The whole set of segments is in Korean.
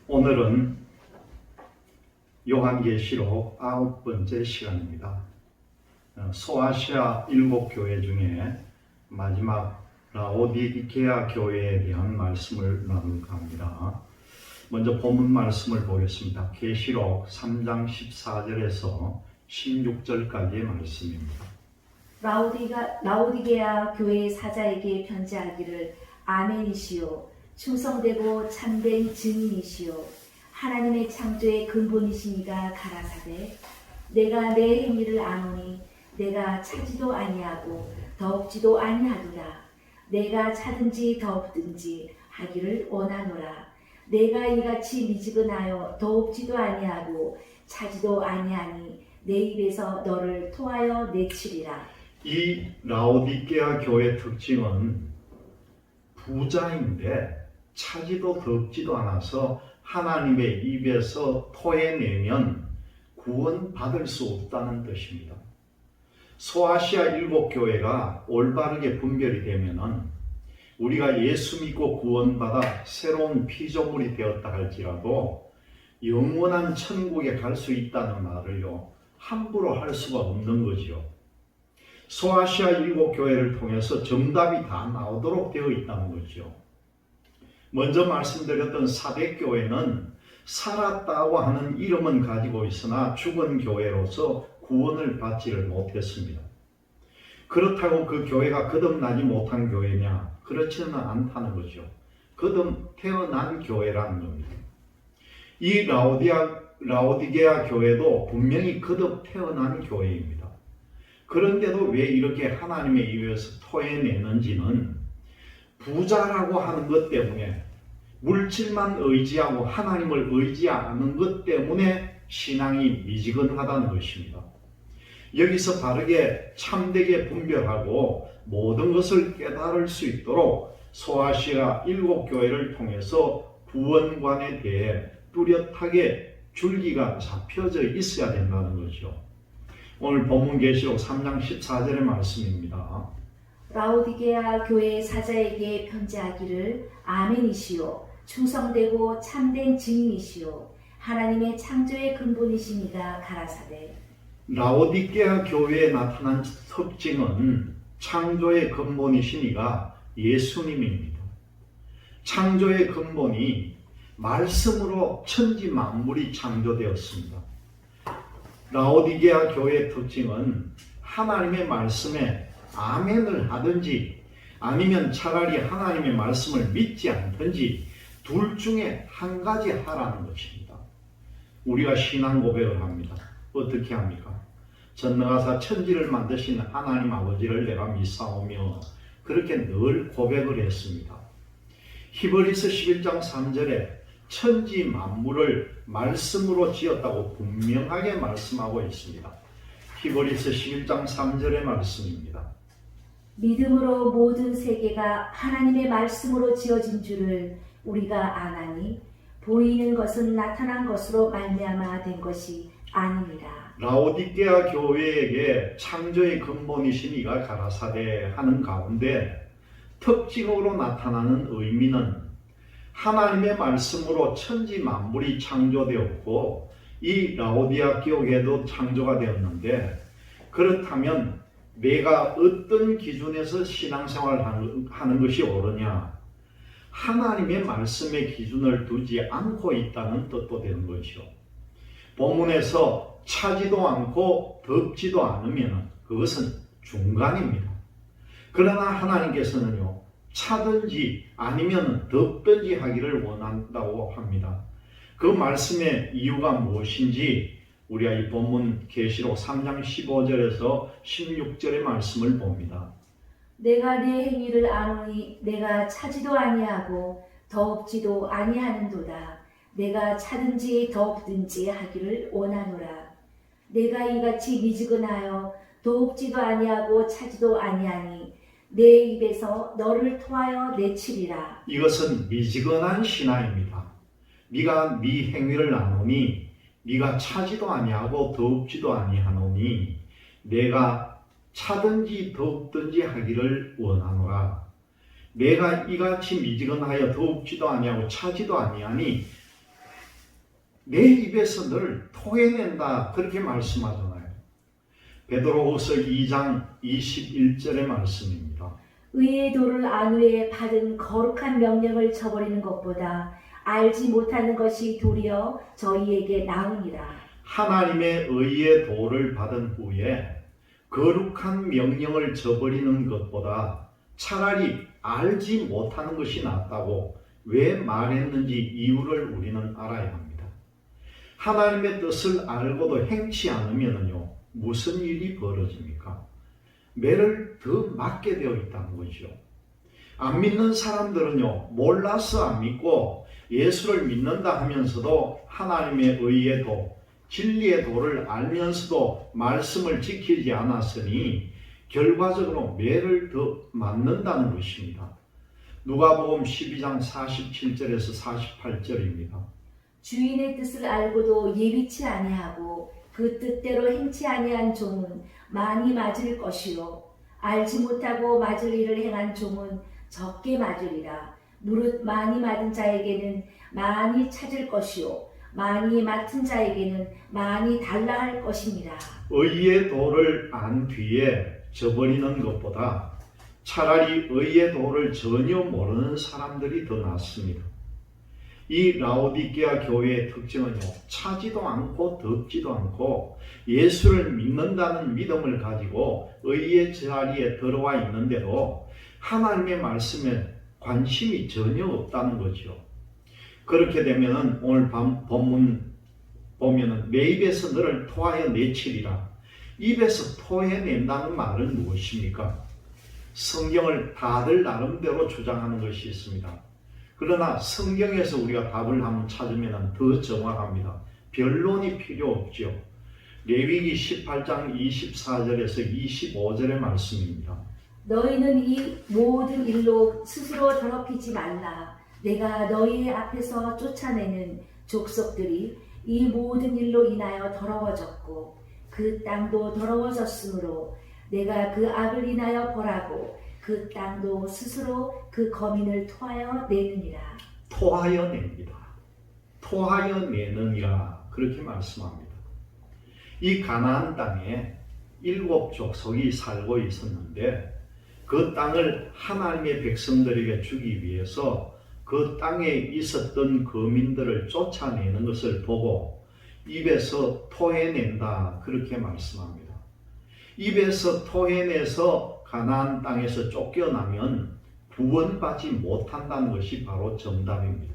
오늘은 요한계시록 9번째 시간입니다. 소아시아 7교회 중에 마지막 라오디게아 교회에 대한 말씀을 나눌까 합니다. 먼저 본문 말씀을 보겠습니다. 계시록 3장 14절에서 16절까지의 말씀입니다. 라오디게아 교회의 사자에게 편지하기를 아멘이시오. 충성되고 참된 증인이시오. 하나님의 창조의 근본이시니가 가라사대 내가 내 행위를 아노니 내가 차지도 아니하고 더없지도 아니하도다. 내가 차든지 더없든지 하기를 원하노라. 내가 이같이 미지근하여 더없지도 아니하고 차지도 아니하니 내 입에서 너를 토하여 내치리라. 이 라오디게아 교회 특징은 부자인데 차지도 덥지도 않아서 하나님의 입에서 토해내면 구원받을 수 없다는 뜻입니다. 소아시아 7교회가 올바르게 분별이 되면은 우리가 예수 믿고 구원받아 새로운 피조물이 되었다 할지라도 영원한 천국에 갈 수 있다는 말을요 함부로 할 수가 없는 거지요. 소아시아 7교회를 통해서 정답이 다 나오도록 되어 있다는 거죠. 먼저 말씀드렸던 사대교회는 살았다고 하는 이름은 가지고 있으나 죽은 교회로서 구원을 받지를 못했습니다. 그렇다고 그 교회가 거듭나지 못한 교회냐? 그렇지는 않다는 거죠. 거듭 태어난 교회라는 겁니다. 이 라오디게아 교회도 분명히 거듭 태어난 교회입니다. 그런데도 왜 이렇게 하나님의 입에서 토해내는지는 부자라고 하는 것 때문에 물질만 의지하고 하나님을 의지하는 것 때문에 신앙이 미지근하다는 것입니다. 여기서 바르게 참되게 분별하고 모든 것을 깨달을 수 있도록 소아시아 7교회를 통해서 구원관에 대해 뚜렷하게 줄기가 잡혀져 있어야 된다는 거죠. 오늘 본문 계시록 3장 14절의 말씀입니다. 라오디게아 교회의 사자에게 편지하기를 아멘이시오. 충성되고 참된 증인이시오. 하나님의 창조의 근본이시니가 가라사대 라오디게아 교회에 나타난 특징은 창조의 근본이시니가 예수님입니다. 창조의 근본이 말씀으로 천지 만물이 창조되었습니다. 라오디게아 교회의 특징은 하나님의 말씀에 아멘을 하든지 아니면 차라리 하나님의 말씀을 믿지 않든지 둘 중에 한 가지 하라는 것입니다. 우리가 신앙 고백을 합니다. 어떻게 합니까? 전능하사 천지를 만드신 하나님 아버지를 내가 믿사오며 그렇게 늘 고백을 했습니다. 히브리서 11장 3절에 천지 만물을 말씀으로 지었다고 분명하게 말씀하고 있습니다. 히브리서 11장 3절의 말씀입니다. 믿음으로 모든 세계가 하나님의 말씀으로 지어진 줄을 우리가 아나니 보이는 것은 나타난 것으로 말미암아 된 것이 아니니라. 라오디게아 교회에게 창조의 근본이신 이가 가라사대 하는 가운데 특징으로 나타나는 의미는 하나님의 말씀으로 천지 만물이 창조되었고 이 라오디게아 교회도 창조가 되었는데 그렇다면 내가 어떤 기준에서 신앙생활을 하는 것이 옳으냐? 하나님의 말씀의 기준을 두지 않고 있다는 뜻도 되는 것이요. 본문에서 차지도 않고 덥지도 않으면 그것은 중간입니다. 그러나 하나님께서는요, 차든지 아니면 덥든지 하기를 원한다고 합니다. 그 말씀의 이유가 무엇인지 우리가 이 본문 계시록 3장 15절에서 16절의 말씀을 봅니다. 내가 내 행위를 아노니 내가 차지도 아니하고 더없지도 아니하는도다. 내가 차든지 더없든지 하기를 원하노라. 내가 이같이 미지근하여 더없지도 아니하고 차지도 아니하니 내 입에서 너를 토하여 내치리라. 이것은 미지근한 신앙입니다. 네가 네 행위를 아노니 네가 차지도 아니하고 더웁지도 아니하노니 내가 차든지 더웁든지 하기를 원하노라. 내가 이같이 미지근하여 더욱지도 아니하고 차지도 아니하니 내 입에서 너를 토해낸다 그렇게 말씀하잖아요. 베드로후서 2장 21절의 말씀입니다. 의의 도를 안 후에 받은 거룩한 명령을 저버리는 것보다 알지 못하는 것이 도리어 저희에게 나으니라. 하나님의 의의 도를 받은 후에 거룩한 명령을 저버리는 것보다 차라리 알지 못하는 것이 낫다고 왜 말했는지 이유를 우리는 알아야 합니다. 하나님의 뜻을 알고도 행치 않으면요 무슨 일이 벌어집니까? 매를 더 맞게 되어 있다는 거죠. 안 믿는 사람들은요 몰라서 안 믿고 예수를 믿는다 하면서도 하나님의 의의 도, 진리의 도를 알면서도 말씀을 지키지 않았으니 결과적으로 매를 더 맞는다는 것입니다. 누가복음 12장 47절에서 48절입니다. 주인의 뜻을 알고도 예비치 아니하고 그 뜻대로 행치 아니한 종은 많이 맞을 것이요 알지 못하고 맞을 일을 행한 종은 적게 맞으리라. 무릇 많이 맞은 자에게는 많이 찾을 것이요 많이 맡은 자에게는 많이 달라 할 것입니다. 의의 도를 안 뒤에 저버리는 것보다 차라리 의의 도를 전혀 모르는 사람들이 더 낫습니다. 이 라오디게아 교회의 특징은요 차지도 않고 덥지도 않고 예수를 믿는다는 믿음을 가지고 의의 자리에 들어와 있는데도 하나님의 말씀에 관심이 전혀 없다는 거죠. 그렇게 되면은 오늘 본문 보면은 내 입에서 너를 토하여 내치리라. 입에서 토해낸다는 말은 무엇입니까? 성경을 다들 나름대로 주장하는 것이 있습니다. 그러나 성경에서 우리가 답을 한번 찾으면 더 정확합니다. 변론이 필요 없죠. 레위기 18장 24절에서 25절의 말씀입니다. 너희는 이 모든 일로 스스로 더럽히지 말라. 내가 너희의 앞에서 쫓아내는 족속들이 이 모든 일로 인하여 더러워졌고 그 땅도 더러워졌으므로 내가 그 악을 인하여 벌하고 그 땅도 스스로 그 거민을 토하여 내느니라. 토하여 냅니다. 토하여 내느니라 그렇게 말씀합니다. 이 가나안 땅에 7족속이 살고 있었는데 그 땅을 하나님의 백성들에게 주기 위해서 그 땅에 있었던 거민들을 쫓아내는 것을 보고 입에서 토해낸다 그렇게 말씀합니다. 입에서 토해내서 가나안 땅에서 쫓겨나면 구원받지 못한다는 것이 바로 정답입니다.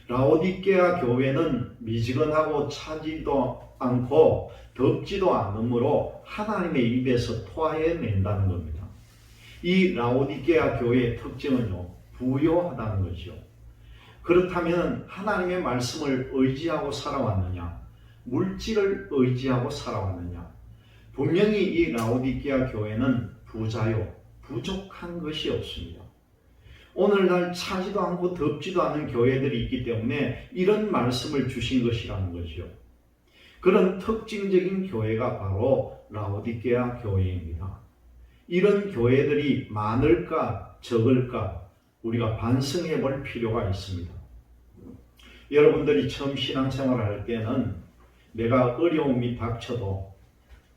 라오디게아 교회는 미지근하고 차지도 않고 덥지도 않으므로 하나님의 입에서 토해낸다는 겁니다. 이 라오디게아 교회의 특징은요 부요하다는 거죠. 그렇다면 하나님의 말씀을 의지하고 살아왔느냐, 물질을 의지하고 살아왔느냐? 분명히 이 라오디게아 교회는 부자요, 부족한 것이 없습니다. 오늘날 차지도 않고 덥지도 않은 교회들이 있기 때문에 이런 말씀을 주신 것이라는 거죠. 그런 특징적인 교회가 바로 라오디게아 교회입니다. 이런 교회들이 많을까 적을까 우리가 반성해 볼 필요가 있습니다. 여러분들이 처음 신앙생활을 할 때는 내가 어려움이 닥쳐도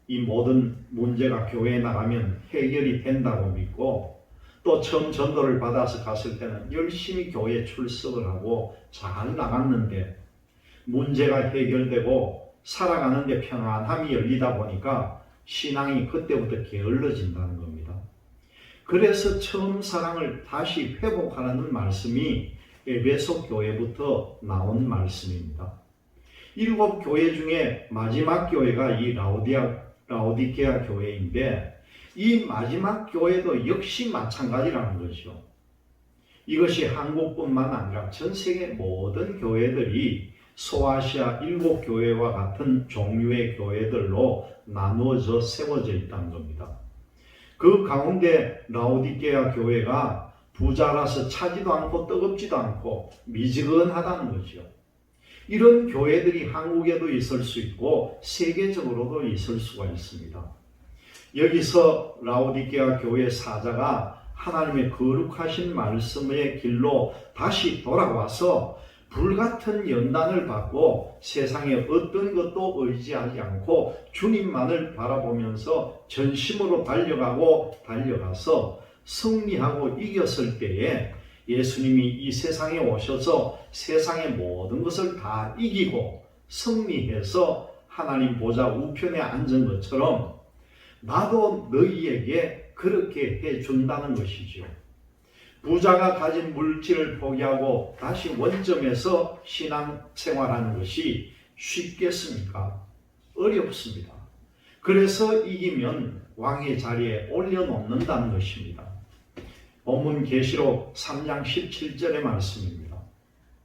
이 모든 문제가 교회에 나가면 해결이 된다고 믿고 또 처음 전도를 받아서 갔을 때는 열심히 교회에 출석을 하고 잘 나갔는데 문제가 해결되고 살아가는데 평안함이 열리다 보니까 신앙이 그때부터 게을러진다는 겁니다. 그래서 처음 사랑을 다시 회복하라는 말씀이 에베소 교회부터 나온 말씀입니다. 7교회 중에 마지막 교회가 이 라오디게아 교회인데 이 마지막 교회도 역시 마찬가지라는 거죠. 이것이 한국뿐만 아니라 전 세계 모든 교회들이 소아시아 7교회와 같은 종류의 교회들로 나누어져 세워져 있다는 겁니다. 그 가운데 라오디게아 교회가 부자라서 차지도 않고 뜨겁지도 않고 미지근하다는 거죠. 이런 교회들이 한국에도 있을 수 있고 세계적으로도 있을 수가 있습니다. 여기서 라오디게아 교회 사자가 하나님의 거룩하신 말씀의 길로 다시 돌아와서 불같은 연단을 받고 세상에 어떤 것도 의지하지 않고 주님만을 바라보면서 전심으로 달려가서 승리하고 이겼을 때에 예수님이 이 세상에 오셔서 세상의 모든 것을 다 이기고 승리해서 하나님 보좌 우편에 앉은 것처럼 나도 너희에게 그렇게 해준다는 것이죠. 부자가 가진 물질을 포기하고 다시 원점에서 신앙생활하는 것이 쉽겠습니까? 어렵습니다. 그래서 이기면 왕의 자리에 올려놓는다는 것입니다. 본문 계시록 3장 17절의 말씀입니다.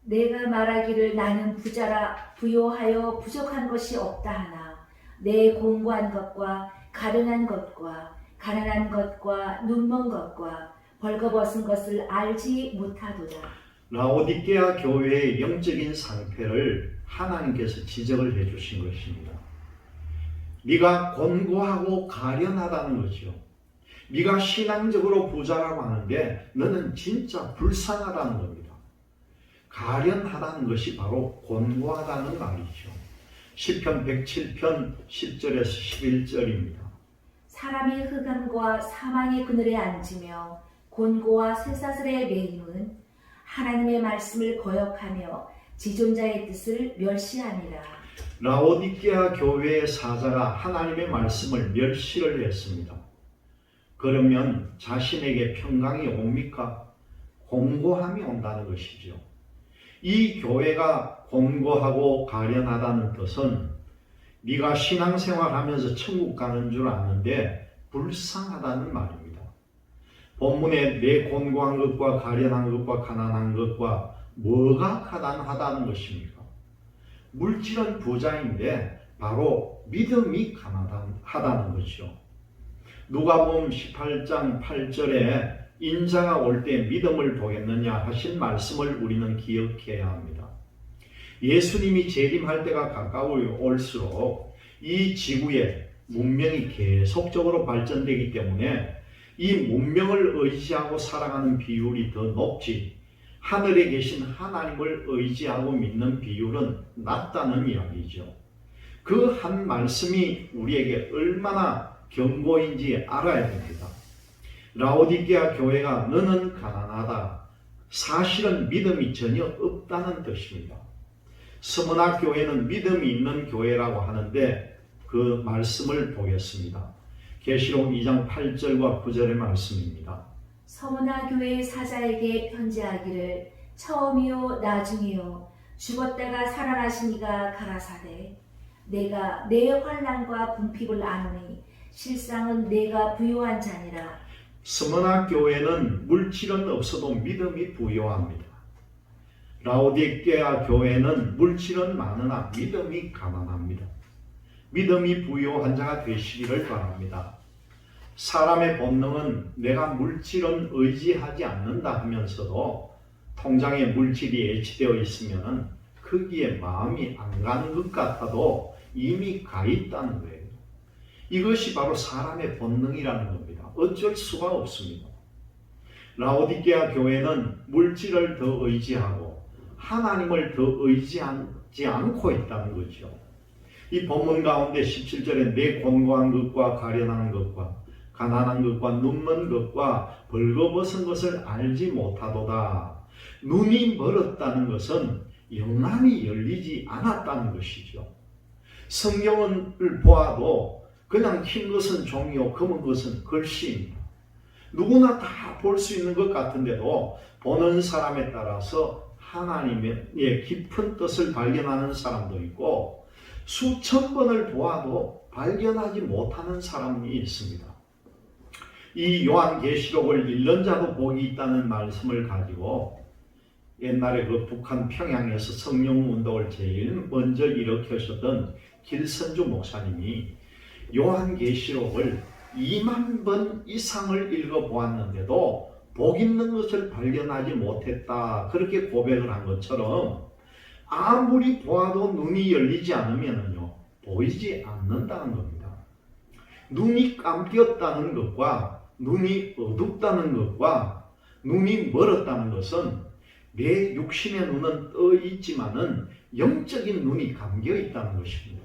내가 말하기를 나는 부자라 부요하여 부족한 것이 없다 하나 내 공고한 것과 가련한 것과 가난한 것과 눈먼 것과 벌거벗은 것을 알지 못하도다. 라오디게아 교회의 영적인 상태를 하나님께서 지적을 해주신 것입니다. 네가 곤고하고 가련하다는 거죠. 네가 신앙적으로 부자라고 하는데 너는 진짜 불쌍하다는 겁니다. 가련하다는 것이 바로 곤고하다는 말이죠. 시편 107편 10절에서 11절입니다. 사람이 흑암과 사망의 그늘에 앉으며 곤고와 쇠사슬에 매임은 하나님의 말씀을 거역하며 지존자의 뜻을 멸시하니라. 라오디게아 교회의 사자가 하나님의 말씀을 멸시를 했습니다. 그러면 자신에게 평강이 옵니까? 곤고함이 온다는 것이죠. 이 교회가 곤고하고 가련하다는 뜻은 네가 신앙생활하면서 천국 가는 줄 아는데 불쌍하다는 말입니다. 본문에 내 곤고한 것과 가련한 것과 가난한 것과 뭐가 가난하다는 것입니까? 물질은 부자인데 바로 믿음이 가난하다는 것이죠. 누가복음 18장 8절에 인자가 올 때 믿음을 보겠느냐 하신 말씀을 우리는 기억해야 합니다. 예수님이 재림할 때가 가까워 올수록 이 지구에 문명이 계속적으로 발전되기 때문에 이 문명을 의지하고 살아가는 비율이 더 높지 하늘에 계신 하나님을 의지하고 믿는 비율은 낮다는 이야기죠. 그 한 말씀이 우리에게 얼마나 경고인지 알아야 됩니다. 라오디게아 교회가 너는 가난하다. 사실은 믿음이 전혀 없다는 뜻입니다. 스무나 교회는 믿음이 있는 교회라고 하는데 그 말씀을 보겠습니다. 계시록 2장 8절과 9절의 말씀입니다. 서문화 교회의 사자에게 편지하기를 처음이요 나중이요 죽었다가 살아나신 이가 가라사대 내가 내 환난과 궁핍을 아노니 실상은 내가 부요한 자니라. 스무나 교회는 물질은 없어도 믿음이 부요합니다. 라오디게아 교회는 물질은 많으나 믿음이 가난합니다. 믿음이 부요한 자가 되시기를 바랍니다. 사람의 본능은 내가 물질은 의지하지 않는다 하면서도 통장에 물질이 애치되어 있으면 거기에 마음이 안 가는 것 같아도 이미 가 있다는 거예요. 이것이 바로 사람의 본능이라는 겁니다. 어쩔 수가 없습니다. 라오디게아 교회는 물질을 더 의지하고 하나님을 더 의지하지 않고 있다는 거죠. 이 본문 가운데 17절에 내 곤고한 것과 가련한 것과 가난한 것과 눈먼 것과 벌거벗은 것을 알지 못하도다. 눈이 멀었다는 것은 영안이 열리지 않았다는 것이죠. 성경을 보아도 그냥 흰 것은 종이요 검은 것은 글씨입니다. 누구나 다 볼 수 있는 것 같은데도 보는 사람에 따라서 하나님의 깊은 뜻을 발견하는 사람도 있고 수천 번을 보아도 발견하지 못하는 사람이 있습니다. 이 요한계시록을 읽는 자도 복이 있다는 말씀을 가지고 옛날에 그 북한 평양에서 성령 운동을 제일 먼저 일으키셨던 길선주 목사님이 요한계시록을 2만 번 이상을 읽어보았는데도 복 있는 것을 발견하지 못했다. 그렇게 고백을 한 것처럼 아무리 보아도 눈이 열리지 않으면요 보이지 않는다는 겁니다. 눈이 감겼다는 것과 눈이 어둡다는 것과 눈이 멀었다는 것은 내 육신의 눈은 떠 있지만은 영적인 눈이 감겨 있다는 것입니다.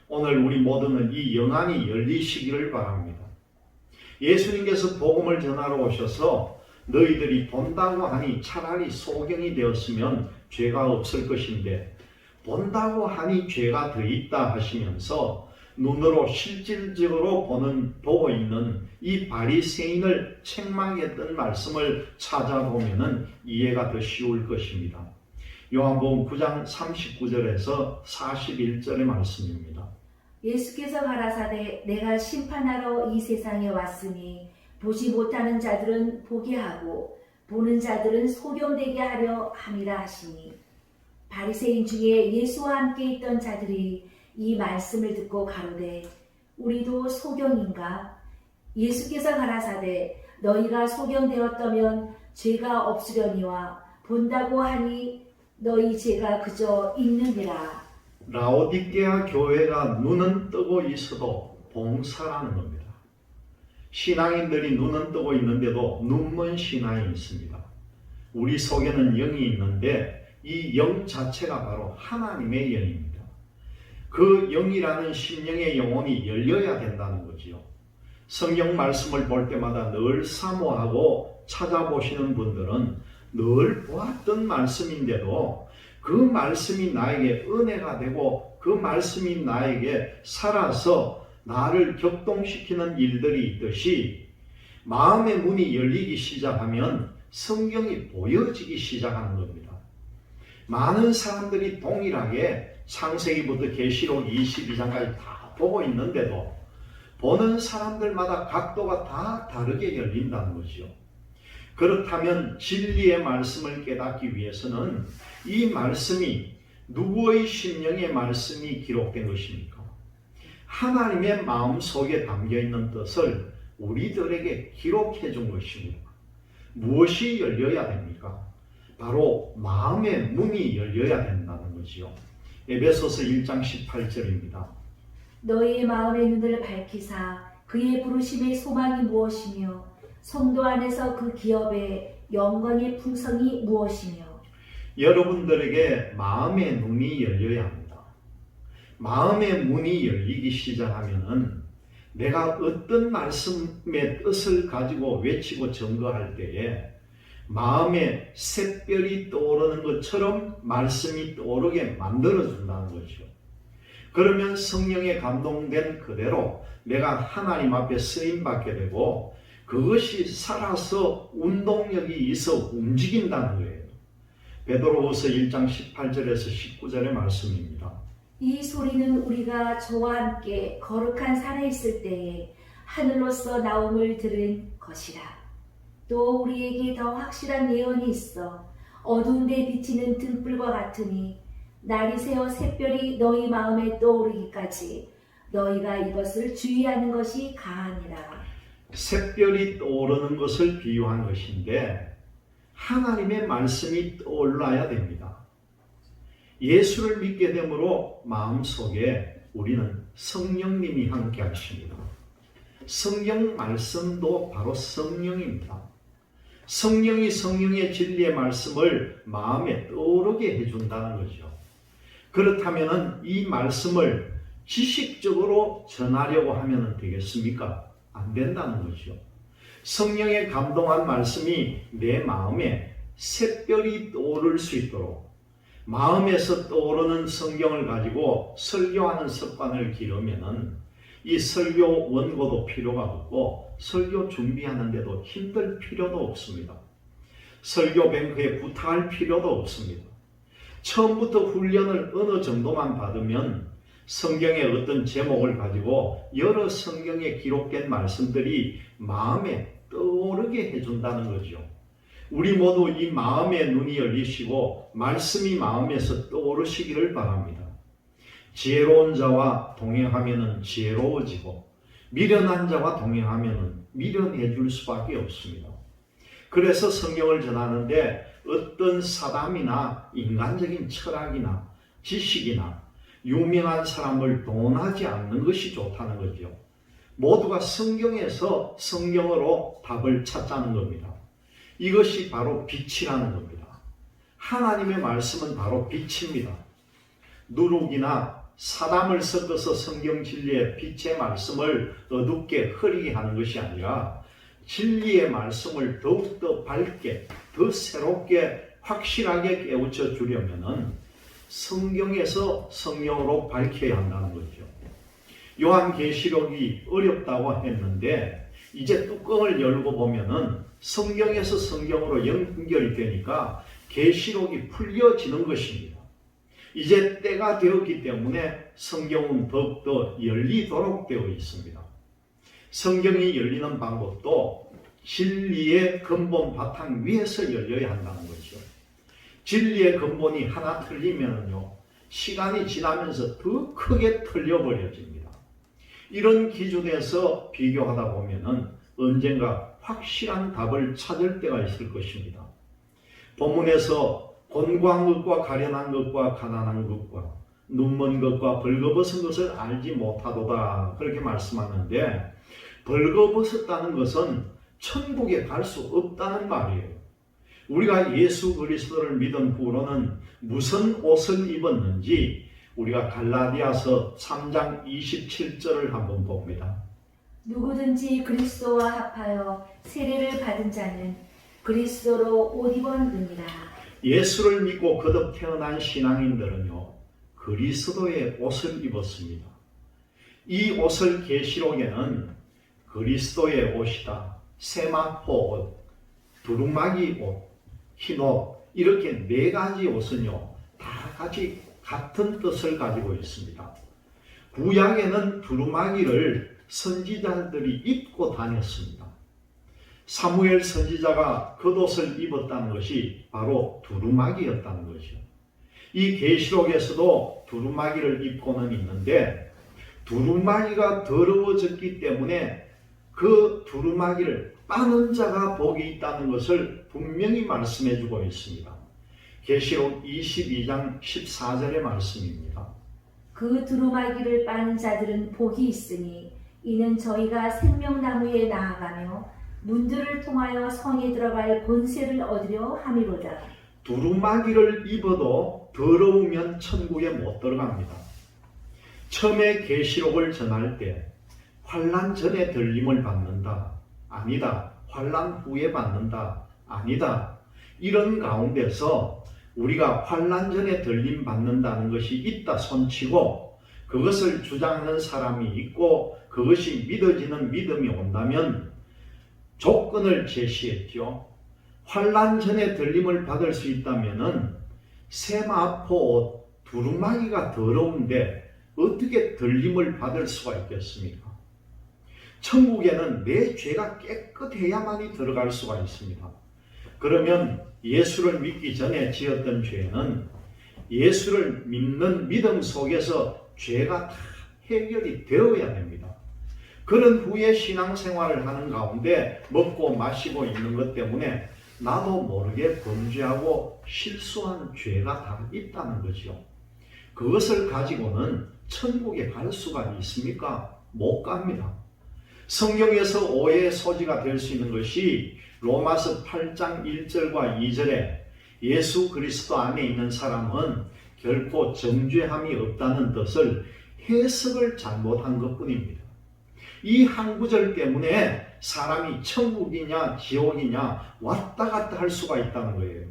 오늘 우리 모두는 이 영안이 열리시기를 바랍니다. 예수님께서 복음을 전하러 오셔서 너희들이 본다고 하니 차라리 소경이 되었으면 죄가 없을 것인데 본다고 하니 죄가 더 있다 하시면서 눈으로 실질적으로 보고 있는 이 바리새인을 책망했던 말씀을 찾아보면 이해가 더 쉬울 것입니다. 요한복음 9장 39절에서 41절의 말씀입니다. 예수께서 가라사대 내가 심판하러 이 세상에 왔으니 보지 못하는 자들은 보게 하고 보는 자들은 소경되게 하려 함이라 하시니 바리새인 중에 예수와 함께 있던 자들이 이 말씀을 듣고 가로되 우리도 소경인가? 예수께서 가라사대 너희가 소경되었다면 죄가 없으려니와 본다고 하니 너희 죄가 그저 있느니라. 라오디게아 교회가 눈은 뜨고 있어도 봉사라는 겁니다. 신앙인들이 눈은 뜨고 있는데도 눈먼 신앙이 있습니다. 우리 속에는 영이 있는데 이 영 자체가 바로 하나님의 영입니다. 그 영이라는 심령의 영혼이 열려야 된다는 거지요. 성경 말씀을 볼 때마다 늘 사모하고 찾아보시는 분들은 늘 보았던 말씀인데도 그 말씀이 나에게 은혜가 되고 그 말씀이 나에게 살아서 나를 격동시키는 일들이 있듯이 마음의 문이 열리기 시작하면 성경이 보여지기 시작하는 겁니다. 많은 사람들이 동일하게 창세기부터 계시록 22장까지 다 보고 있는데도 보는 사람들마다 각도가 다 다르게 열린다는 거죠. 그렇다면 진리의 말씀을 깨닫기 위해서는 이 말씀이 누구의 심령의 말씀이 기록된 것입니까? 하나님의 마음속에 담겨있는 뜻을 우리들에게 기록해 준 것입니다. 무엇이 열려야 됩니까? 바로 마음의 문이 열려야 된다는 거지요. 에베소서 1장 18절입니다. 너희의 마음의 눈을 밝히사 그의 부르심의 소망이 무엇이며 성도 안에서 그 기업의 영광의 풍성이 무엇이며. 여러분들에게 마음의 눈이 열려야 합니다. 마음의 문이 열리기 시작하면은 내가 어떤 말씀의 뜻을 가지고 외치고 증거할 때에 마음에 샛별이 떠오르는 것처럼 말씀이 떠오르게 만들어준다는 거죠. 그러면 성령에 감동된 그대로 내가 하나님 앞에 쓰임받게 되고 그것이 살아서 운동력이 있어 움직인다는 거예요. 베드로후서 1장 18절에서 19절의 말씀입니다. 이 소리는 우리가 저와 함께 거룩한 산에 있을 때에 하늘로서 나옴을 들은 것이라. 또 우리에게 더 확실한 예언이 있어 어두운 데 비치는 등불과 같으니 날이 새어 샛별이 너희 마음에 떠오르기까지 너희가 이것을 주의하는 것이 가하니라. 샛별이 떠오르는 것을 비유한 것인데 하나님의 말씀이 떠올라야 됩니다. 예수를 믿게 되므로 마음속에 우리는 성령님이 함께 하십니다. 성경 말씀도 바로 성령입니다. 성령이 성령의 진리의 말씀을 마음에 떠오르게 해준다는 거죠. 그렇다면 이 말씀을 지식적으로 전하려고 하면 되겠습니까? 안 된다는 거죠. 성령의 감동한 말씀이 내 마음에 샛별이 떠오를 수 있도록 마음에서 떠오르는 성경을 가지고 설교하는 습관을 기르면은 이 설교 원고도 필요가 없고 설교 준비하는데도 힘들 필요도 없습니다. 설교 뱅크에 부탁할 필요도 없습니다. 처음부터 훈련을 어느 정도만 받으면 성경의 어떤 제목을 가지고 여러 성경에 기록된 말씀들이 마음에 떠오르게 해준다는 거죠. 우리 모두 이 마음의 눈이 열리시고 말씀이 마음에서 떠오르시기를 바랍니다. 지혜로운 자와 동행하면 지혜로워지고 미련한 자와 동행하면 미련해질 수밖에 없습니다. 그래서 성경을 전하는데 어떤 사담이나 인간적인 철학이나 지식이나 유명한 사람을 동원하지 않는 것이 좋다는 거죠. 모두가 성경에서 성경으로 답을 찾자는 겁니다. 이것이 바로 빛이라는 겁니다. 하나님의 말씀은 바로 빛입니다. 누룩이나 사담을 섞어서 성경 진리의 빛의 말씀을 어둡게 흐리게 하는 것이 아니라 진리의 말씀을 더욱더 밝게, 더 새롭게, 확실하게 깨우쳐 주려면 성경에서 성령으로 밝혀야 한다는 거죠. 요한계시록이 어렵다고 했는데 이제 뚜껑을 열고 보면은 성경에서 성경으로 연결이 되니까 계시록이 풀려지는 것입니다. 이제 때가 되었기 때문에 성경은 더욱더 열리도록 되어 있습니다. 성경이 열리는 방법도 진리의 근본 바탕 위에서 열려야 한다는 거죠. 진리의 근본이 하나 틀리면요, 시간이 지나면서 더 크게 틀려버려집니다. 이런 기준에서 비교하다 보면은 언젠가 확실한 답을 찾을 때가 있을 것입니다. 본문에서 곤고한 것과 가련한 것과 가난한 것과 눈먼 것과 벌거벗은 것을 알지 못하도다, 그렇게 말씀하는데, 벌거벗었다는 것은 천국에 갈 수 없다는 말이에요. 우리가 예수 그리스도를 믿은 후로는 무슨 옷을 입었는지 우리가 갈라디아서 3장 27절을 한번 봅니다. 누구든지 그리스도와 합하여 세례를 받은 자는 그리스도로 옷 입었느니라. 예수를 믿고 거듭 태어난 신앙인들은요, 그리스도의 옷을 입었습니다. 이 옷을 계시록에는 그리스도의 옷이다, 세마포 옷, 두루마기 옷, 흰옷, 이렇게 네 가지 옷은요 다 같이 같은 뜻을 가지고 있습니다. 구약에는 두루마기를 선지자들이 입고 다녔습니다. 사무엘 선지자가 겉옷을 입었다는 것이 바로 두루마기였다는 것이죠. 이 계시록에서도 두루마기를 입고는 있는데, 두루마기가 더러워졌기 때문에 그 두루마기를 빠는 자가 복이 있다는 것을 분명히 말씀해 주고 있습니다. 계시록 22장 14절의 말씀입니다. 그 두루마기를 빠는 자들은 복이 있으니 이는 저희가 생명나무에 나아가며 문들을 통하여 성에 들어갈 권세를 얻으려 함이로다. 두루마기를 입어도 더러우면 천국에 못 들어갑니다. 처음에 계시록을 전할 때 환난 전에 들림을 받는다, 아니다. 환난 후에 받는다, 아니다. 이런 가운데서 우리가 환난 전에 들림 받는다는 것이 있다 손치고 그것을 주장하는 사람이 있고 그것이 믿어지는 믿음이 온다면 조건을 제시했죠. 환난 전에 들림을 받을 수 있다면은 세마포 옷, 두루마기가 더러운데 어떻게 들림을 받을 수가 있겠습니까? 천국에는 내 죄가 깨끗해야만이 들어갈 수가 있습니다. 그러면 예수를 믿기 전에 지었던 죄는 예수를 믿는 믿음 속에서 죄가 다 해결이 되어야 됩니다. 그런 후에 신앙생활을 하는 가운데 먹고 마시고 있는 것 때문에 나도 모르게 범죄하고 실수한 죄가 다 있다는 거죠. 그것을 가지고는 천국에 갈 수가 있습니까? 못 갑니다. 성경에서 오해의 소지가 될 수 있는 것이 로마서 8장 1절과 2절에 예수 그리스도 안에 있는 사람은 결코 정죄함이 없다는 뜻을 해석을 잘못한 것뿐입니다. 이 한 구절 때문에 사람이 천국이냐 지옥이냐 왔다 갔다 할 수가 있다는 거예요.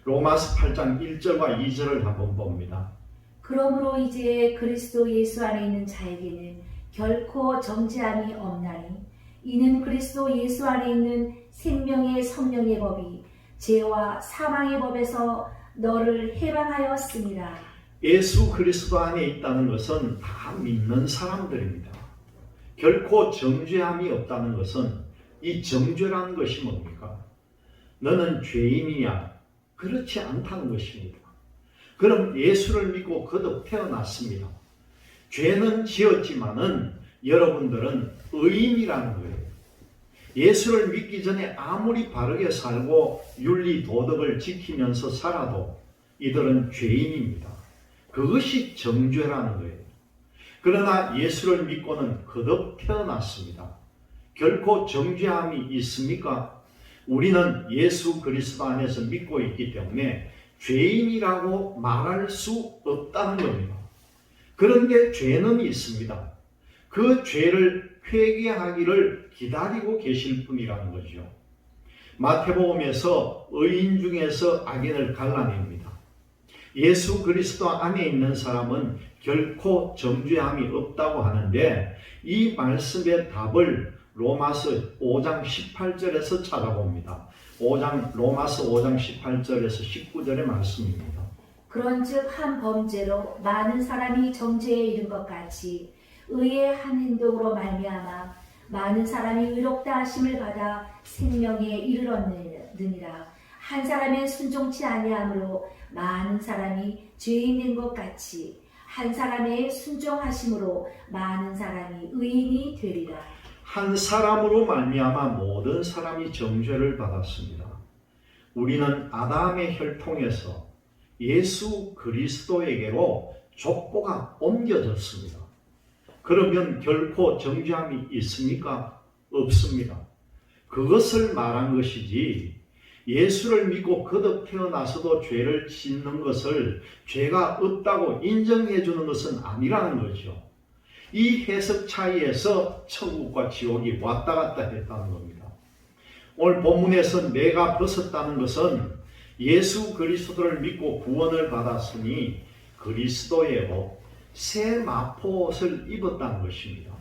로마서 8장 1절과 2절을 한번 봅니다. 그러므로 이제 그리스도 예수 안에 있는 자에게는 결코 정죄함이 없나니 이는 그리스도 예수 안에 있는 생명의 성령의 법이 죄와 사망의 법에서 너를 해방하였습니다. 예수 그리스도 안에 있다는 것은 다 믿는 사람들입니다. 결코 정죄함이 없다는 것은 이 정죄라는 것이 뭡니까? 너는 죄인이냐? 그렇지 않다는 것입니다. 그럼 예수를 믿고 거듭 태어났습니다. 죄는 지었지만은 여러분들은 의인이라는 거예요. 예수를 믿기 전에 아무리 바르게 살고 윤리 도덕을 지키면서 살아도 이들은 죄인입니다. 그것이 정죄라는 거예요. 그러나 예수를 믿고는 거듭 태어났습니다. 결코 정죄함이 있습니까? 우리는 예수 그리스도 안에서 믿고 있기 때문에 죄인이라고 말할 수 없다는 겁니다. 그런데 죄는 있습니다. 그 죄를 회개하기를 기다리고 계실 분이라는 거죠. 마태복음에서 의인 중에서 악인을 갈라냅니다. 예수 그리스도 안에 있는 사람은 결코 정죄함이 없다고 하는데 이 말씀의 답을 로마서 5장 18절에서 찾아봅니다. 로마서 5장 18절에서 19절의 말씀입니다. 그런즉 한 범죄로 많은 사람이 정죄에 이른 것 같이 의의 한 행동으로 말미암아 많은 사람이 의롭다 하심을 받아 생명에 이르렀느니라. 한 사람의 순종치 아니함으로 많은 사람이 죄인 된 것 같이 한 사람의 순종하심으로 많은 사람이 의인이 되리라. 한 사람으로 말미암아 모든 사람이 정죄를 받았습니다. 우리는 아담의 혈통에서 예수 그리스도에게로 족보가 옮겨졌습니다. 그러면 결코 정죄함이 있습니까? 없습니다. 그것을 말한 것이지 예수를 믿고 거듭 태어나서도 죄를 짓는 것을 죄가 없다고 인정해 주는 것은 아니라는 거죠. 이 해석 차이에서 천국과 지옥이 왔다 갔다 했다는 겁니다. 오늘 본문에서 내가 벗었다는 것은 예수 그리스도를 믿고 구원을 받았으니 그리스도의 옷, 새 마포옷을 입었다는 것입니다.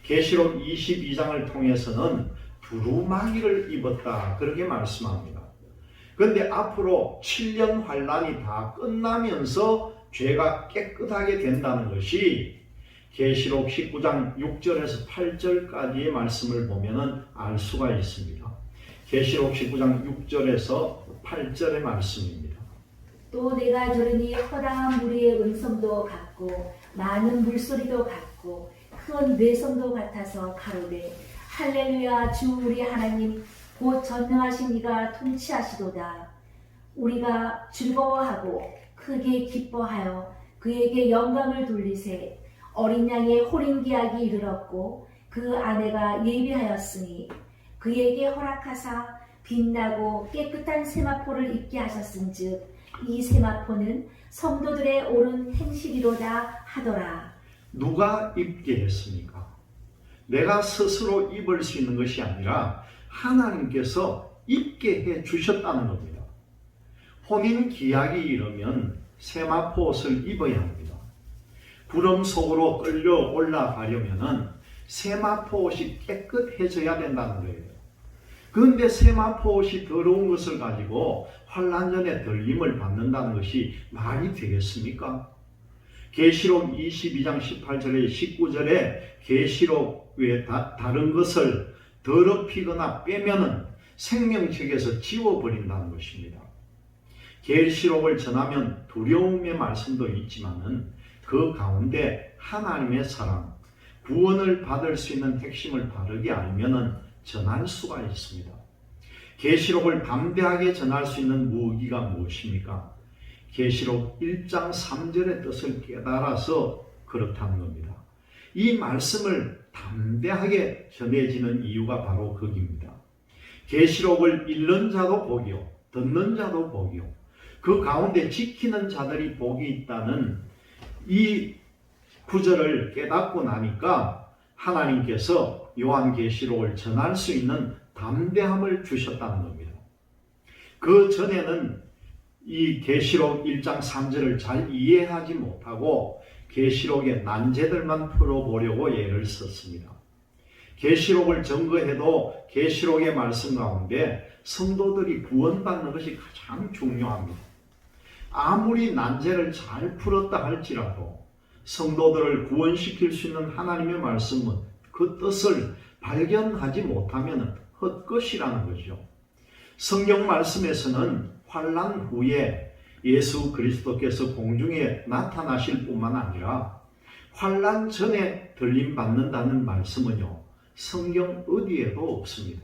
계시록 22장을 통해서는 두루마기를 입었다 그렇게 말씀합니다. 그런데 앞으로 7년 환란이 다 끝나면서 죄가 깨끗하게 된다는 것이 계시록 19장 6절에서 8절까지의 말씀을 보면 알 수가 있습니다. 계시록 19장 6절에서 8절의 말씀입니다. 또 내가 들으니 허다한 무리의 음성도 같고 많은 물소리도 같고 큰 뇌성도 같아서 가로되 할렐루야 주 우리 하나님 곧 전능하신 이가 통치하시도다. 우리가 즐거워하고 크게 기뻐하여 그에게 영광을 돌리세. 어린 양의 호린기약이 이르렀고 그 아내가 예비하였으니 그에게 허락하사 빛나고 깨끗한 세마포를 입게 하셨은즉 이 세마포는 성도들의 옳은 행실이로다 하더라. 누가 입게 했습니까? 내가 스스로 입을 수 있는 것이 아니라 하나님께서 입게 해 주셨다는 겁니다. 혼인 기약이 이르면 세마포 옷을 입어야 합니다. 구름 속으로 끌려 올라가려면 세마포 옷이 깨끗해져야 된다는 거예요. 그런데 세마포 옷이 더러운 것을 가지고 환란전에 들림을 받는다는 것이 말이 되겠습니까? 계시록 22장 18절에 19절에 계시록 외에 다른 것을 더럽히거나 빼면은 생명책에서 지워버린다는 것입니다. 계시록을 전하면 두려움의 말씀도 있지만은 그 가운데 하나님의 사랑, 구원을 받을 수 있는 핵심을 바르게 알면은 전할 수가 있습니다. 계시록을 담대하게 전할 수 있는 무기가 무엇입니까? 계시록 1장 3절의 뜻을 깨달아서 그렇다는 겁니다. 이 말씀을 담대하게 전해지는 이유가 바로 거기입니다. 계시록을 읽는 자도 복이요, 듣는 자도 복이요, 그 가운데 지키는 자들이 복이 있다는 이 구절을 깨닫고 나니까 하나님께서 요한계시록을 전할 수 있는 담대함을 주셨다는 겁니다. 그 전에는 이 계시록 1장 3절을 잘 이해하지 못하고 계시록의 난제들만 풀어보려고 예를 썼습니다. 계시록을 점거해도 계시록의 말씀 가운데 성도들이 구원받는 것이 가장 중요합니다. 아무리 난제를 잘 풀었다 할지라도 성도들을 구원시킬 수 있는 하나님의 말씀은 그 뜻을 발견하지 못하면 헛것이라는 거죠. 성경 말씀에서는 환난 후에 예수 그리스도께서 공중에 나타나실 뿐만 아니라 환난 전에 들림받는다는 말씀은요, 성경 어디에도 없습니다.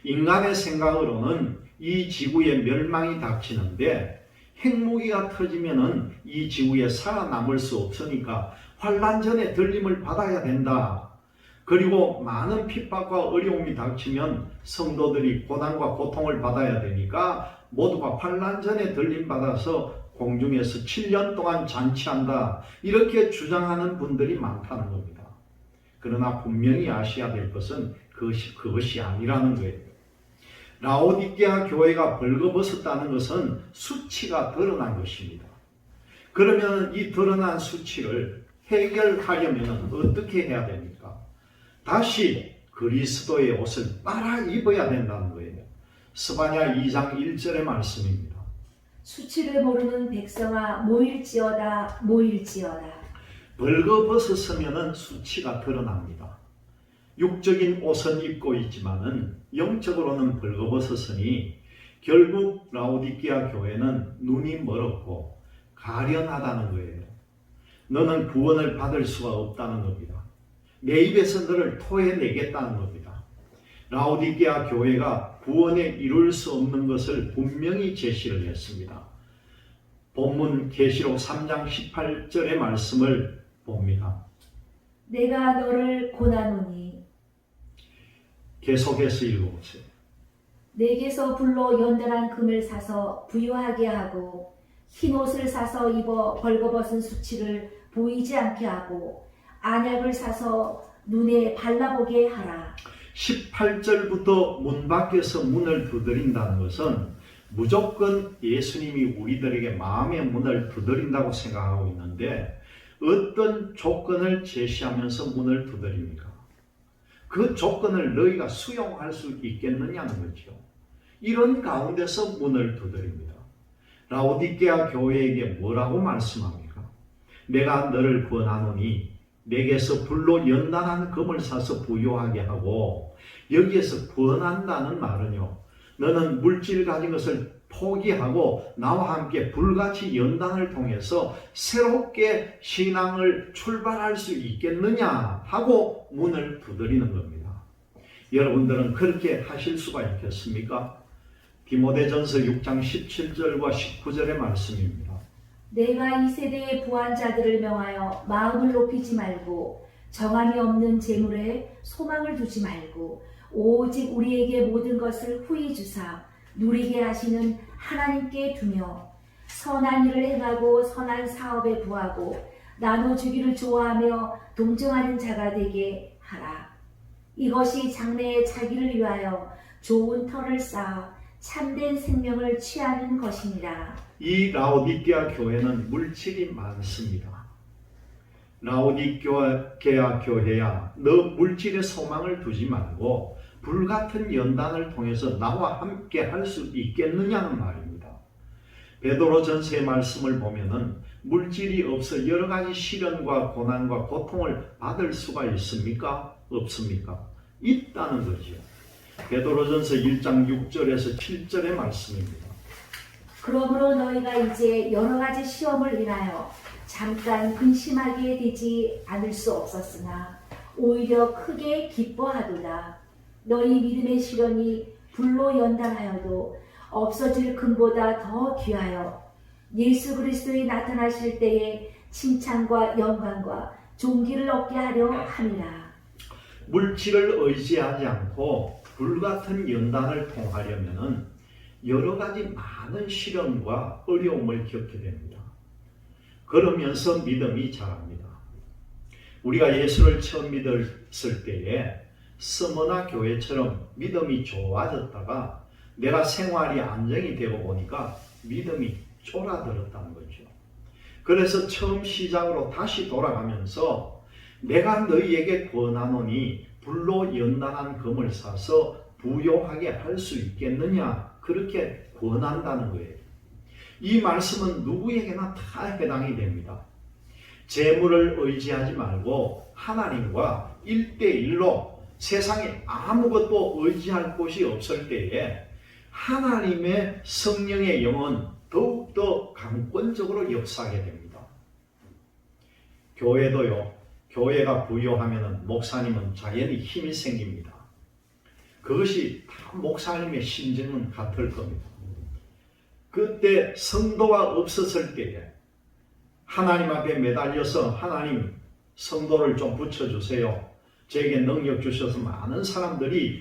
인간의 생각으로는 이 지구에 멸망이 닥치는데 핵무기가 터지면은 이 지구에 살아남을 수 없으니까 환란 전에 들림을 받아야 된다. 그리고 많은 핍박과 어려움이 닥치면 성도들이 고난과 고통을 받아야 되니까 모두가 환란 전에 들림 받아서 공중에서 7년 동안 잔치한다. 이렇게 주장하는 분들이 많다는 겁니다. 그러나 분명히 아셔야 될 것은 그것이 아니라는 거예요. 라오디게아 교회가 벌거벗었다는 것은 수치가 드러난 것입니다. 그러면 이 드러난 수치를 해결하려면 어떻게 해야 됩니까? 다시 그리스도의 옷을 빨아 입어야 된다는 거예요. 스바냐 2장 1절의 말씀입니다. 수치를 모르는 백성아 모일지어다 모일지어다. 벌거벗었으면 수치가 드러납니다. 육적인 옷은 입고 있지만은 영적으로는 벌거벗었으니 결국 라오디게아 교회는 눈이 멀었고 가련하다는 거예요. 너는 구원을 받을 수가 없다는 겁니다. 내 입에서 너를 토해내겠다는 겁니다. 라오디게아 교회가 구원에 이룰 수 없는 것을 분명히 제시를 했습니다. 본문 계시록 3장 18절의 말씀을 봅니다. 내가 너를 고나노니 계속해서 읽어보세요. 내게서 불로 연단한 금을 사서 부유하게 하고 흰 옷을 사서 입어 벌거벗은 수치를 보이지 않게 하고 안약을 사서 눈에 발라보게 하라. 18절부터 문 밖에서 문을 두드린다는 것은 무조건 예수님이 우리들에게 마음의 문을 두드린다고 생각하고 있는데 어떤 조건을 제시하면서 문을 두드립니까? 그 조건을 너희가 수용할 수 있겠느냐는 거죠. 이런 가운데서 문을 두드립니다. 라오디게아 교회에게 뭐라고 말씀합니까? 내가 너를 권하노니 내게서 불로 연단한 금을 사서 부유하게 하고, 여기에서 권한다는 말은요, 너는 물질 가진 것을 포기하고 나와 함께 불같이 연단을 통해서 새롭게 신앙을 출발할 수 있겠느냐 하고 문을 두드리는 겁니다. 여러분들은 그렇게 하실 수가 있겠습니까? 디모데전서 6장 17절과 19절의 말씀입니다. 내가 이 세대의 부한 자들을 명하여 마음을 높이지 말고 정함이 없는 재물에 소망을 두지 말고 오직 우리에게 모든 것을 후히 주사 누리게 하시는 하나님께 두며 선한 일을 행하고 선한 사업에 부하고 나눠주기를 좋아하며 동정하는 자가 되게 하라. 이것이 장래에 자기를 위하여 좋은 터를 쌓아 참된 생명을 취하는 것이니라. 이 라오디게아 교회는 물질이 많습니다. 라오디게아 교회야, 너 물질에 소망을 두지 말고 불같은 연단을 통해서 나와 함께 할 수 있겠느냐는 말입니다. 베드로전서의 말씀을 보면은 물질이 없어 여러 가지 시련과 고난과 고통을 받을 수가 있습니까? 없습니까? 있다는 거죠. 베드로전서 1장 6절에서 7절의 말씀입니다. 그러므로 너희가 이제 여러 가지 시험을 인하여 잠깐 근심하게 되지 않을 수 없었으나 오히려 크게 기뻐하도다. 너희 믿음의 시련이 불로 연단하여도 없어질 금보다 더 귀하여 예수 그리스도의 나타나실 때에 칭찬과 영광과 존귀를 얻게 하려 함이라. 물질을 의지하지 않고 불같은 연단을 통하려면은 여러 가지 많은 시련과 어려움을 겪게 됩니다. 그러면서 믿음이 자랍니다. 우리가 예수를 처음 믿었을 때에 스머나 교회처럼 믿음이 좋아졌다가 내가 생활이 안정이 되고 보니까 믿음이 쫄아들었다는 거죠. 그래서 처음 시작으로 다시 돌아가면서 내가 너희에게 권하노니 불로 연단한 금을 사서 부요하게 할 수 있겠느냐, 그렇게 권한다는 거예요. 이 말씀은 누구에게나 다 해당이 됩니다. 재물을 의지하지 말고 하나님과 1대1로 세상에 아무것도 의지할 곳이 없을 때에 하나님의 성령의 영은 더욱더 강권적으로 역사하게 됩니다. 교회도요, 교회가 부요하면 목사님은 자연히 힘이 생깁니다. 그것이 다 목사님의 심정은 같을 겁니다. 그때 성도가 없었을 때에 하나님 앞에 매달려서 하나님 성도를 좀 붙여주세요. 저에게 능력 주셔서 많은 사람들이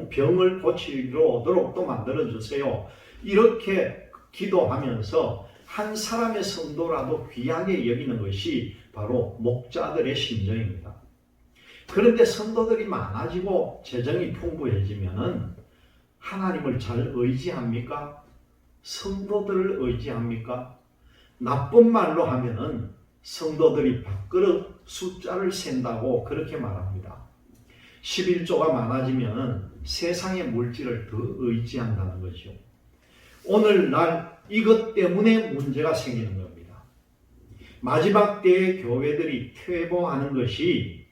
병을 고치러 오도록 또 만들어주세요. 이렇게 기도하면서 한 사람의 성도라도 귀하게 여기는 것이 바로 목자들의 심정입니다. 그런데 성도들이 많아지고 재정이 풍부해지면은 하나님을 잘 의지합니까? 성도들을 의지합니까? 나쁜 말로 하면은 성도들이 밥그릇 숫자를 센다고 그렇게 말합니다. 11조가 많아지면 세상의 물질을 더 의지한다는 거죠. 오늘날 이것 때문에 문제가 생기는 겁니다. 마지막 때의 교회들이 퇴보하는 것이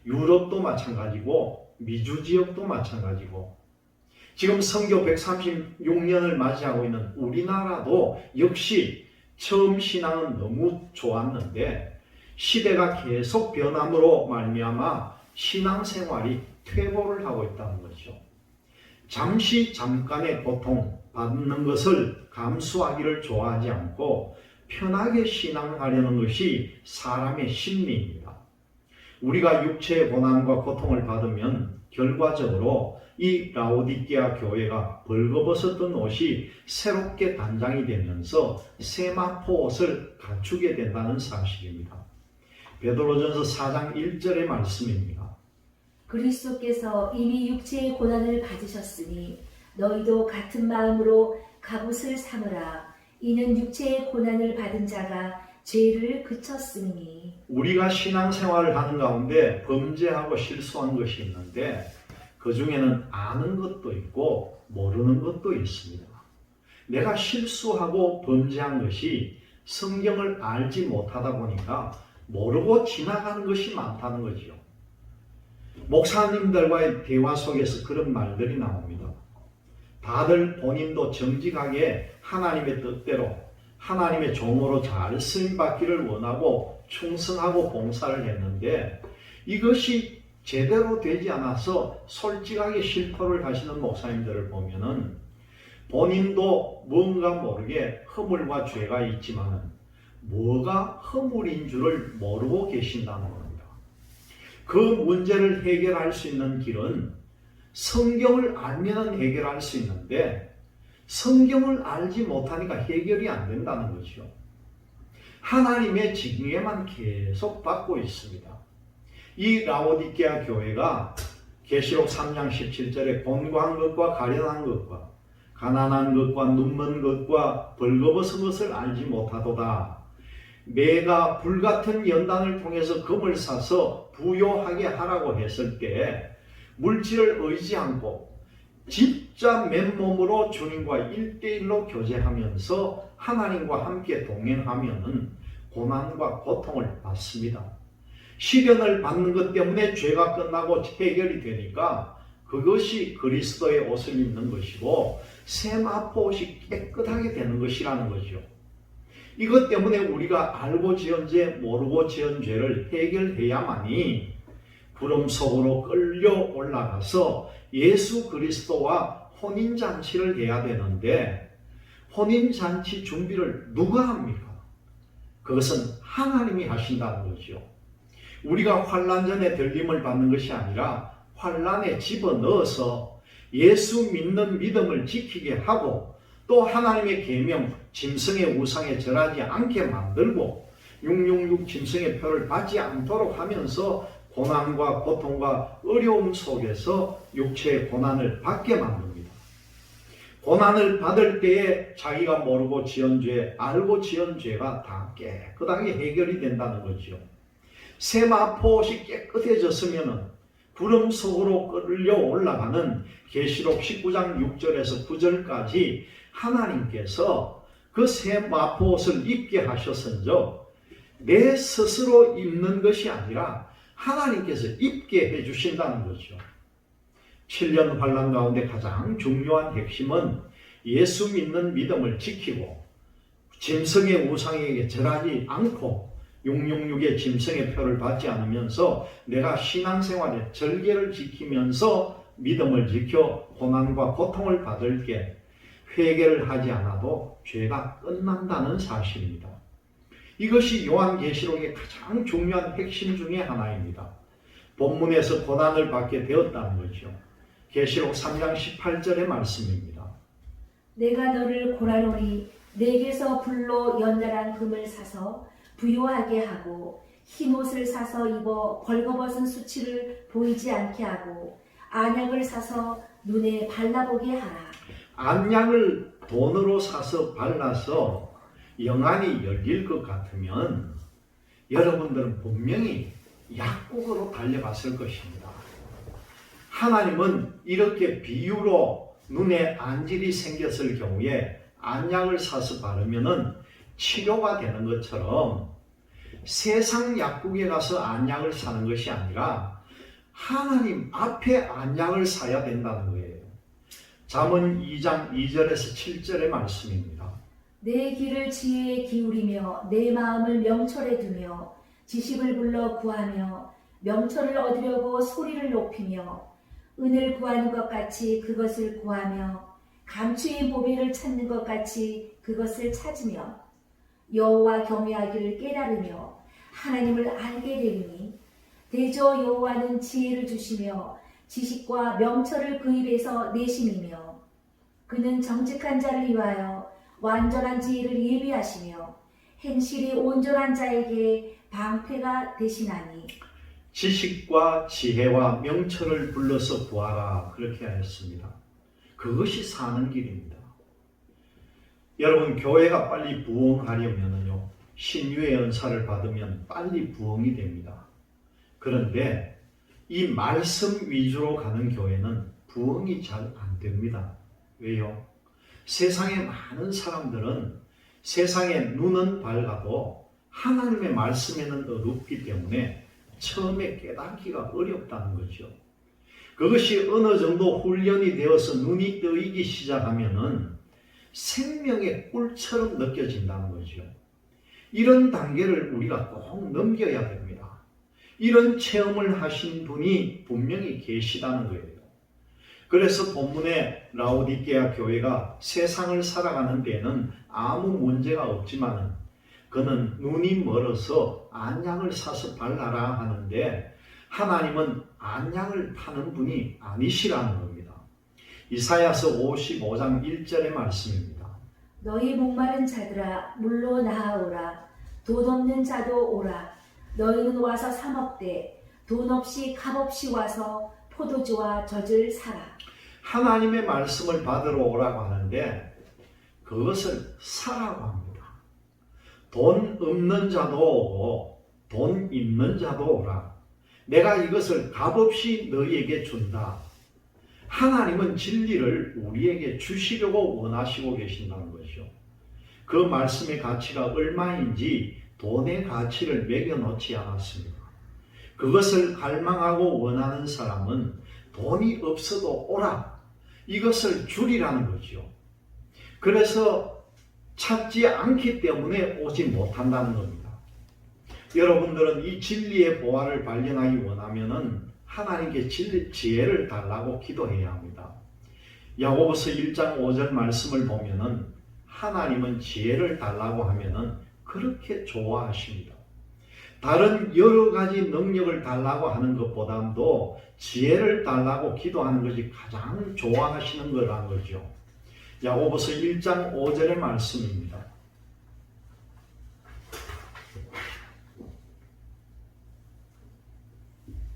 유럽도 마찬가지고 미주 지역도 마찬가지고 지금 선교 136년을 맞이하고 있는 우리나라도 역시 처음 신앙은 너무 좋았는데 시대가 계속 변함으로 말미암아 신앙생활이 퇴보를 하고 있다는 거죠. 잠깐의 고통 받는 것을 감수하기를 좋아하지 않고 편하게 신앙하려는 것이 사람의 심리입니다. 우리가 육체의 고난과 고통을 받으면 결과적으로 이 라오디게아 교회가 벌거벗었던 옷이 새롭게 단장이 되면서 세마포 옷을 갖추게 된다는 사실입니다. 베드로전서 4장 1절의 말씀입니다. 그리스도께서 이미 육체의 고난을 받으셨으니 너희도 같은 마음으로 갑옷을 삼으라. 이는 육체의 고난을 받은 자가 죄를 그쳤으니. 우리가 신앙생활을 하는 가운데 범죄하고 실수한 것이 있는데 그 중에는 아는 것도 있고 모르는 것도 있습니다. 내가 실수하고 범죄한 것이 성경을 알지 못하다 보니까 모르고 지나가는 것이 많다는 거죠. 목사님들과의 대화 속에서 그런 말들이 나옵니다. 다들 본인도 정직하게 하나님의 뜻대로 하나님의 종으로 잘 쓰임받기를 원하고 충성하고 봉사를 했는데 이것이 제대로 되지 않아서 솔직하게 실토를 하시는 목사님들을 보면은 본인도 뭔가 모르게 허물과 죄가 있지만은 뭐가 허물인 줄을 모르고 계신다는 겁니다. 그 문제를 해결할 수 있는 길은 성경을 알면 해결할 수 있는데 성경을 알지 못하니까 해결이 안 된다는 거죠. 하나님의 징계만 계속 받고 있습니다. 이 라오디게아 교회가 계시록 3장 17절에 곤고한 것과 가련한 것과 가난한 것과 눈먼 것과 벌거벗은 것을 알지 못하도다. 내가 불같은 연단을 통해서 금을 사서 부요하게 하라고 했을 때 물질을 의지 않고 진짜 맨몸으로 주님과 1대1로 교제하면서 하나님과 함께 동행하면 고난과 고통을 받습니다. 시련을 받는 것 때문에 죄가 끝나고 해결이 되니까 그것이 그리스도의 옷을 입는 것이고 세마포 옷이 깨끗하게 되는 것이라는 거죠. 이것 때문에 우리가 알고 지은 죄 모르고 지은 죄를 해결해야만이 구름 속으로 끌려 올라가서 예수 그리스도와 혼인잔치를 해야 되는데 혼인잔치 준비를 누가 합니까? 그것은 하나님이 하신다는 거죠. 우리가 환난 전에 들림을 받는 것이 아니라 환난에 집어넣어서 예수 믿는 믿음을 지키게 하고 또 하나님의 계명 짐승의 우상에 절하지 않게 만들고 666 짐승의 표를 받지 않도록 하면서 고난과 고통과 어려움 속에서 육체의 고난을 받게 만듭니다. 고난을 받을 때에 자기가 모르고 지은 죄, 알고 지은 죄가 다 깨끗하게 해결이 된다는 거죠. 세마포옷이 깨끗해졌으면 구름 속으로 끌려 올라가는 계시록 19장 6절에서 9절까지 하나님께서 그 세마포옷을 입게 하셨은즉 내 스스로 입는 것이 아니라 하나님께서 입게 해주신다는 거죠. 7년 환난 가운데 가장 중요한 핵심은 예수 믿는 믿음을 지키고 짐승의 우상에게 절하지 않고 666의 짐승의 표를 받지 않으면서 내가 신앙생활의 절개를 지키면서 믿음을 지켜 고난과 고통을 받을 게 회개를 하지 않아도 죄가 끝난다는 사실입니다. 이것이 요한계시록의 가장 중요한 핵심 중에 하나입니다. 본문에서 고난을 받게 되었다는 거죠. 계시록 3장 18절의 말씀입니다. 내가 너를 고라노니 내게서 불로 연달한 금을 사서 부요하게 하고 흰옷을 사서 입어 벌거벗은 수치를 보이지 않게 하고 안약을 사서 눈에 발라보게 하라. 안약을 돈으로 사서 발라서 영안이 열릴 것 같으면 여러분들은 분명히 약국으로 달려갔을 것입니다. 하나님은 이렇게 비유로 눈에 안질이 생겼을 경우에 안약을 사서 바르면은 치료가 되는 것처럼 세상 약국에 가서 안약을 사는 것이 아니라 하나님 앞에 안약을 사야 된다는 거예요. 잠언 2장 2절에서 7절의 말씀입니다. 내 귀를 지혜에 기울이며 내 마음을 명철에 두며 지식을 불러 구하며 명철을 얻으려고 소리를 높이며 은을 구하는 것 같이 그것을 구하며 감추인 보배를 찾는 것 같이 그것을 찾으며 여호와 경외하기를 깨달으며 하나님을 알게 되리니 대저 여호와는 지혜를 주시며 지식과 명철을 그 입에서 내심이며 그는 정직한 자를 위하여 완전한 지혜를 예비하시며 행실이 온전한 자에게 방패가 되시나니 지식과 지혜와 명철을 불러서 구하라 그렇게 하였습니다. 그것이 사는 길입니다. 여러분 교회가 빨리 부흥하려면요 신유의 은사를 받으면 빨리 부흥이 됩니다. 그런데 이 말씀 위주로 가는 교회는 부흥이 잘 안 됩니다. 왜요? 세상의 많은 사람들은 세상의 눈은 밝아도 하나님의 말씀에는 어둡기 때문에 처음에 깨닫기가 어렵다는 거죠. 그것이 어느 정도 훈련이 되어서 눈이 뜨이기 시작하면은 생명의 꿀처럼 느껴진다는 거죠. 이런 단계를 우리가 꼭 넘겨야 됩니다. 이런 체험을 하신 분이 분명히 계시다는 거예요. 그래서 본문에 라오디게아 교회가 세상을 살아가는 데에는 아무 문제가 없지만 그는 눈이 멀어서 안약을 사서 발라라 하는데 하나님은 안약을 파는 분이 아니시라는 겁니다. 이사야서 55장 1절의 말씀입니다. 너희 목마른 자들아 물로 나아오라 돈 없는 자도 오라 너희는 와서 사 먹되 돈 없이 값 없이 와서 포도주와 젖을 사라. 하나님의 말씀을 받으러 오라고 하는데 그것을 사라고 합니다. 돈 없는 자도 오고 돈 있는 자도 오라. 내가 이것을 값없이 너희에게 준다. 하나님은 진리를 우리에게 주시려고 원하시고 계신다는 것이죠. 그 말씀의 가치가 얼마인지 돈의 가치를 매겨놓지 않았습니다. 그것을 갈망하고 원하는 사람은 돈이 없어도 오라. 이것을 주리라는 거죠. 그래서 찾지 않기 때문에 오지 못한다는 겁니다. 여러분들은 이 진리의 보화를 발견하기 원하면은 하나님께 지혜를 달라고 기도해야 합니다. 야고보서 1장 5절 말씀을 보면은 하나님은 지혜를 달라고 하면은 그렇게 좋아하십니다. 다른 여러 가지 능력을 달라고 하는 것보다도 지혜를 달라고 기도하는 것이 가장 좋아하시는 거라는 거죠. 야고보서 1장 5절의 말씀입니다.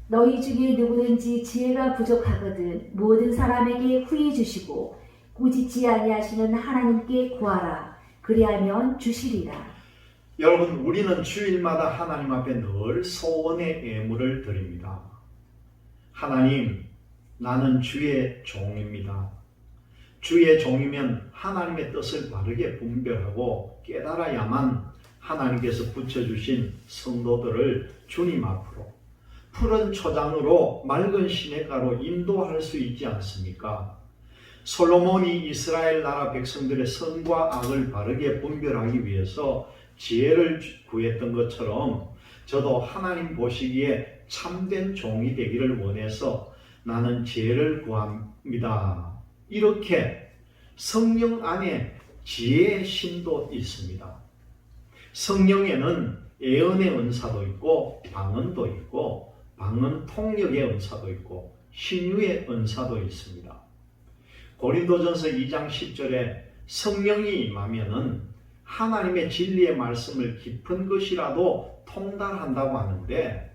너희 중에 누구든지 지혜가 부족하거든 모든 사람에게 후히 주시고 꾸짖지 아니하시는 하나님께 구하라. 그리하면 주시리라. 여러분 우리는 주일마다 하나님 앞에 늘 소원의 예물을 드립니다. 하나님 나는 주의 종입니다. 주의 종이면 하나님의 뜻을 바르게 분별하고 깨달아야만 하나님께서 붙여주신 성도들을 주님 앞으로 푸른 초장으로 맑은 시냇가로 인도할 수 있지 않습니까? 솔로몬이 이스라엘 나라 백성들의 선과 악을 바르게 분별하기 위해서 지혜를 구했던 것처럼 저도 하나님 보시기에 참된 종이 되기를 원해서 나는 지혜를 구합니다. 이렇게 성령 안에 지혜의 신도 있습니다. 성령에는 예언의 은사도 있고 방언도 있고 방언 통역의 은사도 있고 신유의 은사도 있습니다. 고린도전서 2장 10절에 성령이 임하면은 하나님의 진리의 말씀을 깊은 것이라도 통달한다고 하는데,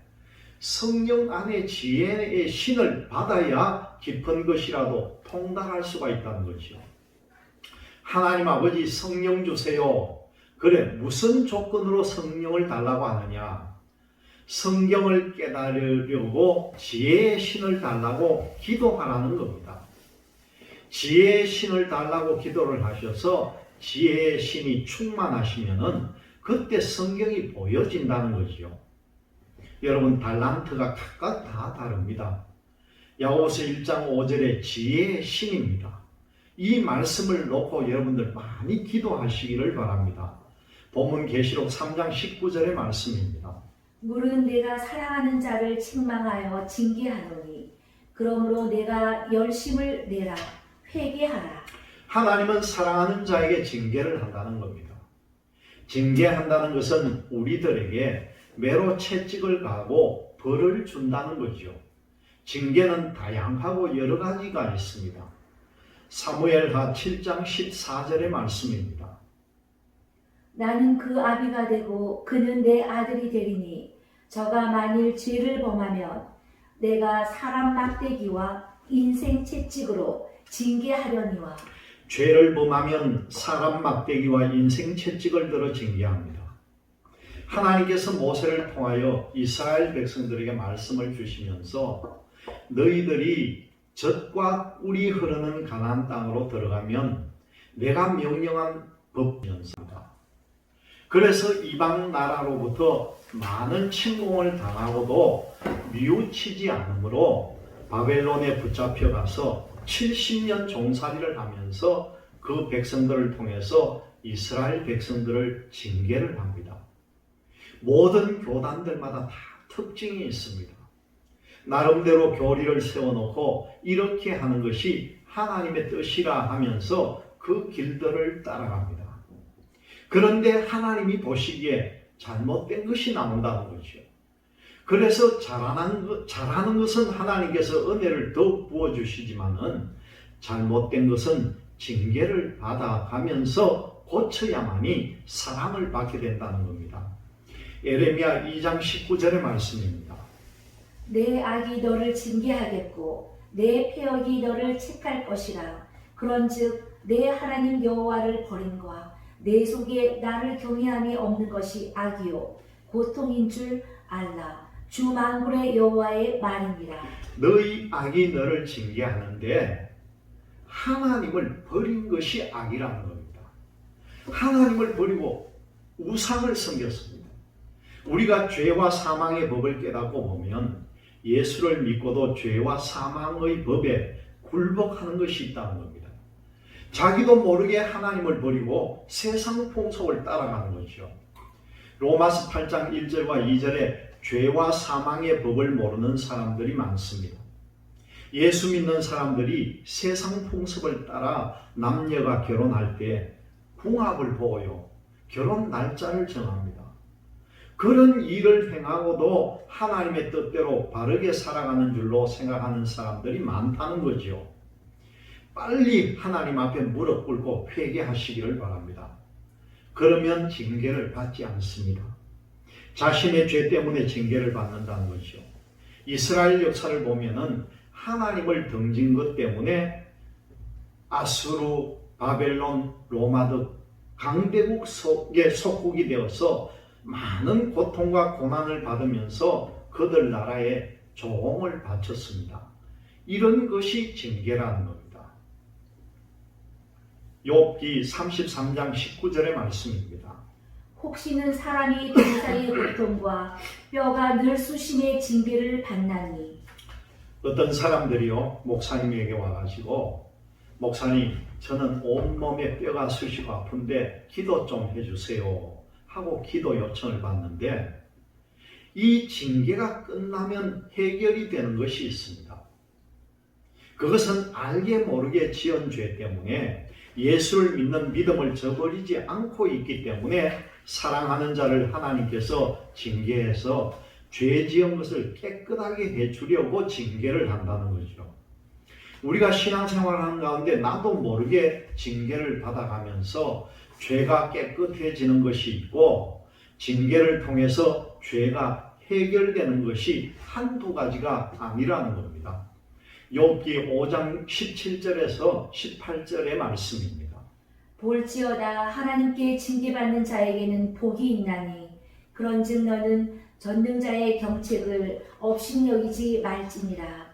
성령 안에 지혜의 신을 받아야 깊은 것이라도 통달할 수가 있다는 거죠. 하나님 아버지 성령 주세요. 그래, 무슨 조건으로 성령을 달라고 하느냐? 성경을 깨달으려고 지혜의 신을 달라고 기도하라는 겁니다. 지혜의 신을 달라고 기도를 하셔서 지혜의 신이 충만하시면은 그때 성경이 보여진다는 거지요. 여러분, 달란트가 각각 다 다릅니다. 야고보서 1장 5절에 지혜의 신입니다. 이 말씀을 놓고 여러분들 많이 기도하시기를 바랍니다. 본문 계시록 3장 19절의 말씀입니다. 물은 내가 사랑하는 자를 책망하여 징계하노니 그러므로 내가 열심을 내라 회개하라. 하나님은 사랑하는 자에게 징계를 한다는 겁니다. 징계한다는 것은 우리들에게 매로 채찍을 가고 벌을 준다는 거죠. 징계는 다양하고 여러 가지가 있습니다. 사무엘하 7장 14절의 말씀입니다. 나는 그 아비가 되고 그는 내 아들이 되리니 저가 만일 죄를 범하면 내가 사람 막대기와 인생 채찍으로 징계하려니와. 죄를 범하면 사람 막대기와 인생 채찍을 들어 징계합니다. 하나님께서 모세를 통하여 이스라엘 백성들에게 말씀을 주시면서 너희들이 젖과 꿀이 흐르는 가나안 땅으로 들어가면 내가 명령한 법이었습니다. 그래서 이방 나라로부터 많은 침공을 당하고도 뉘우치지 않으므로 바벨론에 붙잡혀 가서 70년 종살이를 하면서 그 백성들을 통해서 이스라엘 백성들을 징계를 합니다. 모든 교단들마다 다 특징이 있습니다. 나름대로 교리를 세워놓고 이렇게 하는 것이 하나님의 뜻이라 하면서 그 길들을 따라갑니다. 그런데 하나님이 보시기에 잘못된 것이 나온다는 거죠. 그래서 잘하는 것은 하나님께서 은혜를 더 부어주시지만은 잘못된 것은 징계를 받아가면서 고쳐야만이 사랑을 받게 된다는 겁니다. 에레미야 2장 19절의 말씀입니다. 내 악이 너를 징계하겠고 내 패역이 너를 책할 것이라. 그런즉 내 하나님 여호와를 버림과 내 속에 나를 경외함이 없는 것이 악이요 고통인 줄 알라. 주 만군의 여호와의 말이니라. 너희 악이 너를 징계하는데 하나님을 버린 것이 악이라는 겁니다. 하나님을 버리고 우상을 섬겼습니다. 우리가 죄와 사망의 법을 깨닫고 보면 예수를 믿고도 죄와 사망의 법에 굴복하는 것이 있다는 겁니다. 자기도 모르게 하나님을 버리고 세상 풍속을 따라가는 거죠. 로마서 8장 1절과 2절에 죄와 사망의 법을 모르는 사람들이 많습니다. 예수 믿는 사람들이 세상 풍습을 따라 남녀가 결혼할 때 궁합을 보고요, 결혼 날짜를 정합니다. 그런 일을 행하고도 하나님의 뜻대로 바르게 살아가는 줄로 생각하는 사람들이 많다는 거죠. 빨리 하나님 앞에 무릎 꿇고 회개하시기를 바랍니다. 그러면 징계를 받지 않습니다. 자신의 죄 때문에 징계를 받는다는 거죠. 이스라엘 역사를 보면은 하나님을 등진 것 때문에 아수르, 바벨론, 로마 등 강대국 속에 속국이 되어서 많은 고통과 고난을 받으면서 그들 나라에 조공을 바쳤습니다. 이런 것이 징계라는 겁니다. 욥기 33장 19절의 말씀입니다. 혹시는 사람이 동상의 고통과 뼈가 늘쑤심의 징계를 받나니. 어떤 사람들이요, 목사님에게 와가지고 목사님, 저는 온몸에 뼈가 쑤시고 아픈데 기도 좀 해주세요 하고 기도 요청을 받는데, 이 징계가 끝나면 해결이 되는 것이 있습니다. 그것은 알게 모르게 지은 죄 때문에 예수를 믿는 믿음을 저버리지 않고 있기 때문에 사랑하는 자를 하나님께서 징계해서 죄 지은 것을 깨끗하게 해주려고 징계를 한다는 거죠. 우리가 신앙생활하는 가운데 나도 모르게 징계를 받아가면서 죄가 깨끗해지는 것이 있고, 징계를 통해서 죄가 해결되는 것이 한두 가지가 아니라는 겁니다. 욥기 5장 17절에서 18절의 말씀입니다. 볼지어다 하나님께 징계받는 자에게는 복이 있나니 그런즉 너는 전능자의 경책을 업신여기지 말지니라.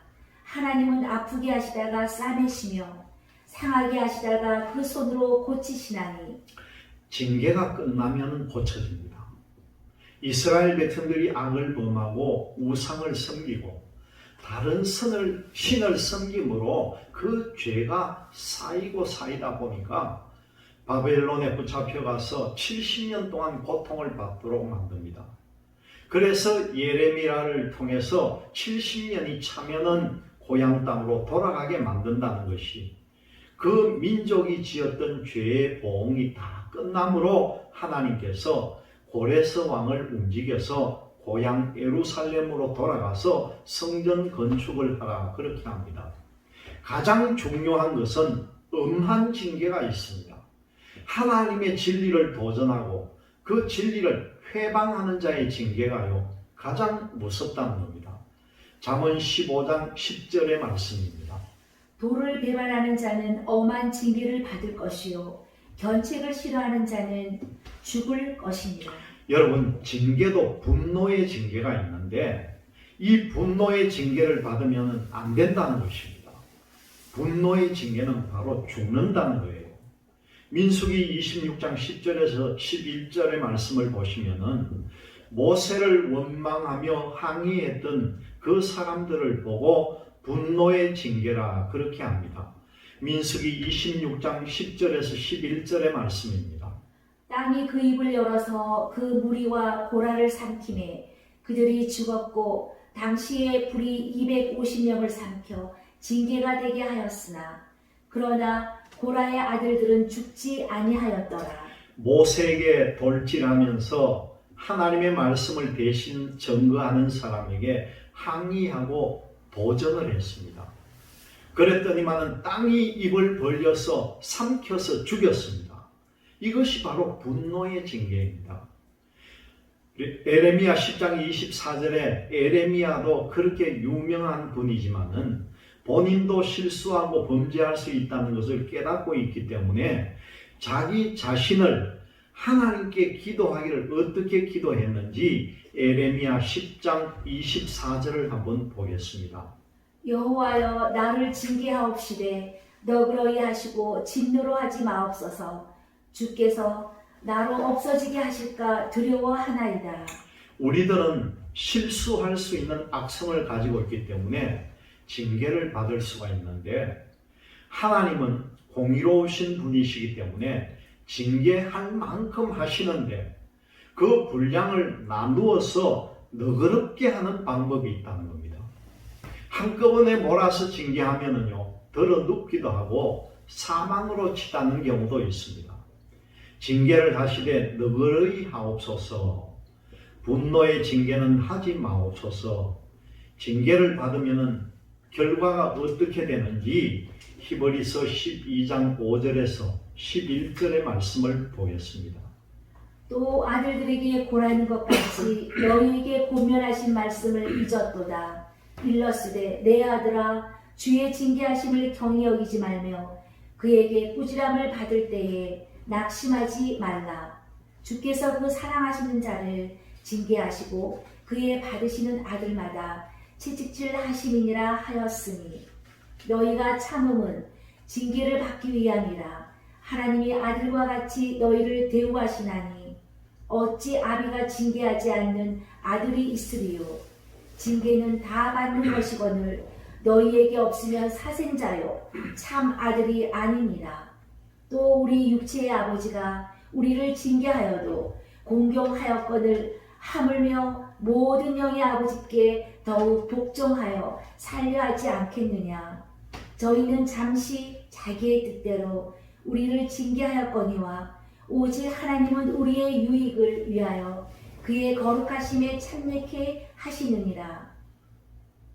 하나님은 아프게 하시다가 싸매시며 상하게 하시다가 그 손으로 고치시나니. 징계가 끝나면 고쳐집니다. 이스라엘 백성들이 악을 범하고 우상을 섬기고 다른 신을 섬김으로 그 죄가 쌓이다 보니까 바벨론에 붙잡혀가서 70년 동안 고통을 받도록 만듭니다. 그래서 예레미야를 통해서 70년이 차면은 고향 땅으로 돌아가게 만든다는 것이, 그 민족이 지었던 죄의 보응이 다 끝남으로 하나님께서 고레스 왕을 움직여서 고향 예루살렘으로 돌아가서 성전 건축을 하라, 그렇게 합니다. 가장 중요한 것은 엄한 징계가 있습니다. 하나님의 진리를 도전하고 그 진리를 회방하는 자의 징계가요, 가장 무섭다는 겁니다. 잠언 15장 10절의 말씀입니다. 도를 배반하는 자는 엄한 징계를 받을 것이요 견책을 싫어하는 자는 죽을 것이니라. 여러분, 징계도 분노의 징계가 있는데 이 분노의 징계를 받으면 안 된다는 것입니다. 분노의 징계는 바로 죽는다는 거예요. 민수기 26장 10절에서 11절의 말씀을 보시면은 모세를 원망하며 항의했던 그 사람들을 보고 분노의 징계라, 그렇게 합니다. 민수기 26장 10절에서 11절의 말씀입니다. 땅이 그 입을 열어서 그 무리와 고라를 삼키매 그들이 죽었고 당시에 불이 250명을 삼켜 징계가 되게 하였으나 그러나 고라의 아들들은 죽지 아니하였더라. 모세에게 돌질하면서 하나님의 말씀을 대신 증거하는 사람에게 항의하고 도전을 했습니다. 그랬더니만은 땅이 입을 벌려서 삼켜서 죽였습니다. 이것이 바로 분노의 징계입니다. 에레미야 10장 24절에 에레미야도 그렇게 유명한 분이지만은 본인도 실수하고 범죄할 수 있다는 것을 깨닫고 있기 때문에 자기 자신을 하나님께 기도하기를 어떻게 기도했는지 에레미야 10장 24절을 한번 보겠습니다. 여호와여 나를 징계하옵시되 너그러이 하시고 진노로 하지 마옵소서. 주께서 나로 없어지게 하실까 두려워하나이다. 우리들은 실수할 수 있는 악성을 가지고 있기 때문에 징계를 받을 수가 있는데, 하나님은 공의로우신 분이시기 때문에 징계할 만큼 하시는데 그 분량을 나누어서 너그럽게 하는 방법이 있다는 겁니다. 한꺼번에 몰아서 징계하면은요, 덜어 눕기도 하고 사망으로 치닫는 경우도 있습니다. 징계를 하시되 너그러이 하옵소서. 분노의 징계는 하지 마옵소서. 징계를 받으면은 결과가 어떻게 되는지 히브리서 12장 5절에서 11절의 말씀을 보겠습니다. 또 아들들에게 고라는 것 같이 너희에게 고면하신 말씀을 잊었도다. 일러스되 내 아들아 주의 징계하심을 경히 여기지 말며 그에게 꾸지람을 받을 때에 낙심하지 말라. 주께서 그 사랑하시는 자를 징계하시고 그의 받으시는 아들마다 채찍질 하심이니라 하였으니 너희가 참음은 징계를 받기 위함이라. 하나님이 아들과 같이 너희를 대우하시나니 어찌 아비가 징계하지 않는 아들이 있으리요. 징계는 다 받는 것이거늘 너희에게 없으면 사생자요 참 아들이 아니니라. 또 우리 육체의 아버지가 우리를 징계하여도 공경하였거늘 하물며 모든 영의 아버지께 더욱 복종하여 살려 하지 않겠느냐. 저희는 잠시 자기의 뜻대로 우리를 징계하였거니와 오직 하나님은 우리의 유익을 위하여 그의 거룩하심에 참여케 하시느니라.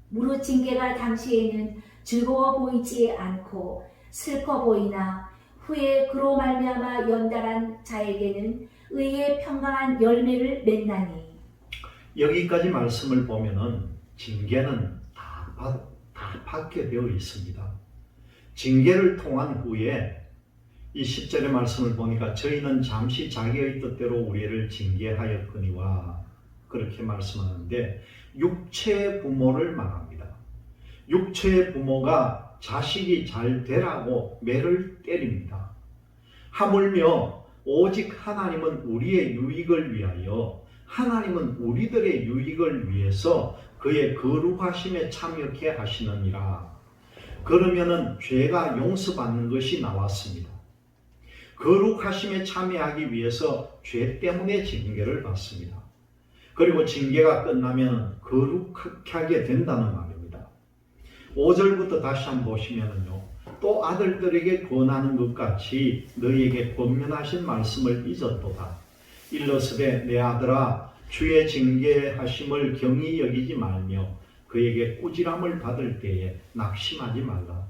무릇 징계가 당시에는 즐거워 보이지 않고 슬퍼 보이나 후에 그로 말미암아 연달한 자에게는 의의 평강한 열매를 맺나니. 여기까지 말씀을 보면은 징계는 다 받게 되어 있습니다. 징계를 통한 후에 이 10절의 말씀을 보니까 저희는 잠시 자기의 뜻대로 우리를 징계하였거니와 그렇게 말씀하는데 육체의 부모를 말합니다. 육체의 부모가 자식이 잘 되라고 매를 때립니다. 하물며 오직 하나님은 우리의 유익을 위하여 하나님은 우리들의 유익을 위해서 그의 거룩하심에 참여케 하시느니라. 그러면은 죄가 용서받는 것이 나왔습니다. 거룩하심에 참여하기 위해서 죄 때문에 징계를 받습니다. 그리고 징계가 끝나면 거룩하게 된다는 말입니다. 5절부터 다시 한번 보시면요. 또 아들들에게 권하는 것 같이 너희에게 권면하신 말씀을 잊었도다. 일러스되 내 아들아 주의 징계하심을 경히 여기지 말며 그에게 꾸지람을 받을 때에 낙심하지 말라.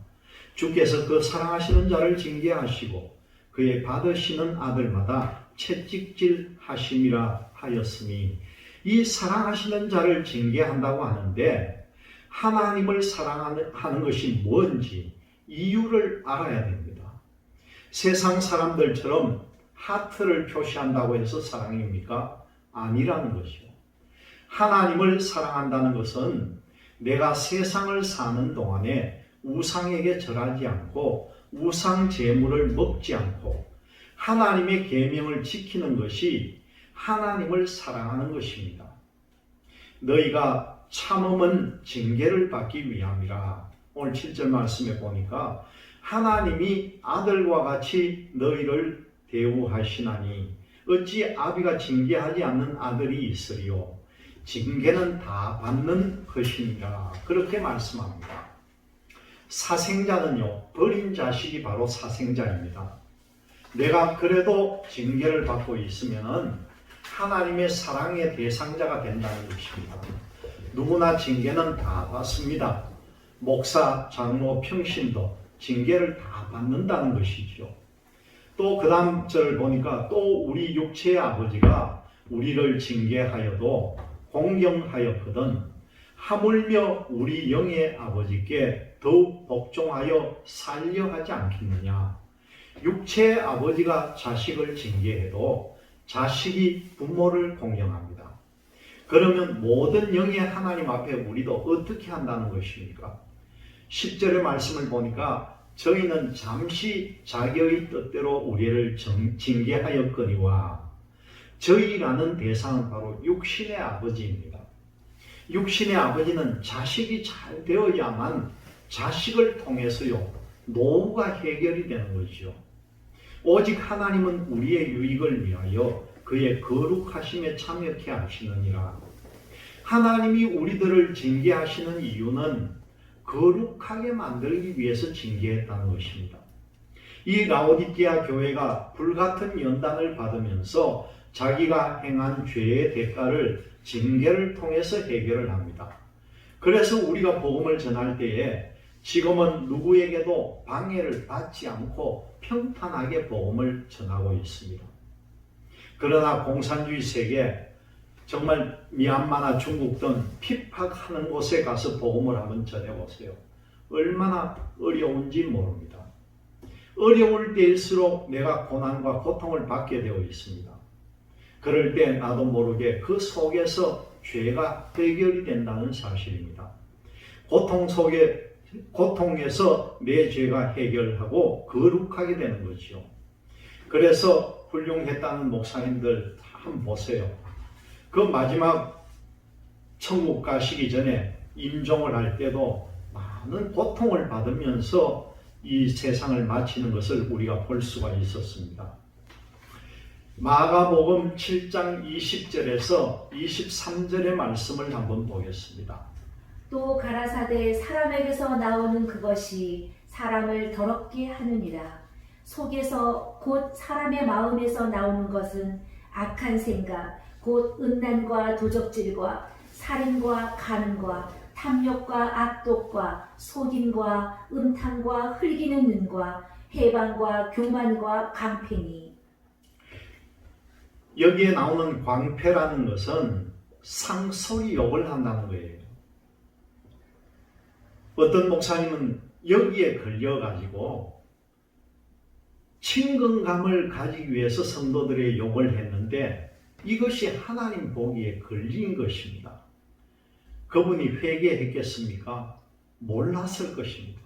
주께서 그 사랑하시는 자를 징계하시고 그의 받으시는 아들마다 채찍질 하심이라 하였으니 이 사랑하시는 자를 징계한다고 하는데 하나님을 사랑하는 것이 뭔지 이유를 알아야 됩니다. 세상 사람들처럼 하트를 표시한다고 해서 사랑입니까? 아니라는 것이요. 하나님을 사랑한다는 것은 내가 세상을 사는 동안에 우상에게 절하지 않고 우상 제물을 먹지 않고 하나님의 계명을 지키는 것이 하나님을 사랑하는 것입니다. 너희가 참음은 징계를 받기 위함이라. 오늘 7절 말씀에 보니까 하나님이 아들과 같이 너희를 대우하시나니 어찌 아비가 징계하지 않는 아들이 있으리요. 징계는 다 받는 것이니라. 그렇게 말씀합니다. 사생자는요, 버린 자식이 바로 사생자입니다. 내가 그래도 징계를 받고 있으면 하나님의 사랑의 대상자가 된다는 것입니다. 누구나 징계는 다 받습니다. 목사, 장로, 평신도 징계를 다 받는다는 것이죠. 또 그 다음 절을 보니까 또 우리 육체의 아버지가 우리를 징계하여도 공경하였거든 하물며 우리 영의 아버지께 더욱 복종하여 살려 하지 않겠느냐. 육체의 아버지가 자식을 징계해도 자식이 부모를 공경합니다. 그러면 모든 영의 하나님 앞에 우리도 어떻게 한다는 것입니까? 10절의 말씀을 보니까 저희는 잠시 자기의 뜻대로 우리를 징계하였거니와 저희라는 대상은 바로 육신의 아버지입니다. 육신의 아버지는 자식이 잘 되어야만 자식을 통해서요 노후가 해결이 되는 것이죠. 오직 하나님은 우리의 유익을 위하여 그의 거룩하심에 참여케 하시느니라. 하나님이 우리들을 징계하시는 이유는 거룩하게 만들기 위해서 징계했다는 것입니다. 이 라오디게아 교회가 불같은 연단을 받으면서 자기가 행한 죄의 대가를 징계를 통해서 해결을 합니다. 그래서 우리가 복음을 전할 때에 지금은 누구에게도 방해를 받지 않고 평탄하게 복음을 전하고 있습니다. 그러나 공산주의 세계, 정말 미얀마나 중국 등 핍박하는 곳에 가서 복음을 한번 전해보세요. 얼마나 어려운지 모릅니다. 어려울 때일수록 내가 고난과 고통을 받게 되어 있습니다. 그럴 때 나도 모르게 그 속에서 죄가 해결이 된다는 사실입니다. 고통에서 내 죄가 해결하고 거룩하게 되는 거죠. 그래서 훌륭했다는 목사님들 한번 보세요. 그 마지막 천국 가시기 전에 임종을 할 때도 많은 고통을 받으면서 이 세상을 마치는 것을 우리가 볼 수가 있었습니다. 마가복음 7장 20절에서 23절의 말씀을 한번 보겠습니다. 또 가라사대 사람에게서 나오는 그것이 사람을 더럽게 하느니라. 속에서 곧 사람의 마음에서 나오는 것은 악한 생각, 곧 음란과 도적질과 살인과 간음과 탐욕과 악독과 속임과 음탕과 흘기는 눈과 해방과 교만과 강팽이. 여기에 나오는 광패라는 것은 상소리 욕을 한다는 거예요. 어떤 목사님은 여기에 걸려가지고 친근감을 가지기 위해서 성도들의 욕을 했는데 이것이 하나님 보기에 걸린 것입니다. 그분이 회개했겠습니까? 몰랐을 것입니다.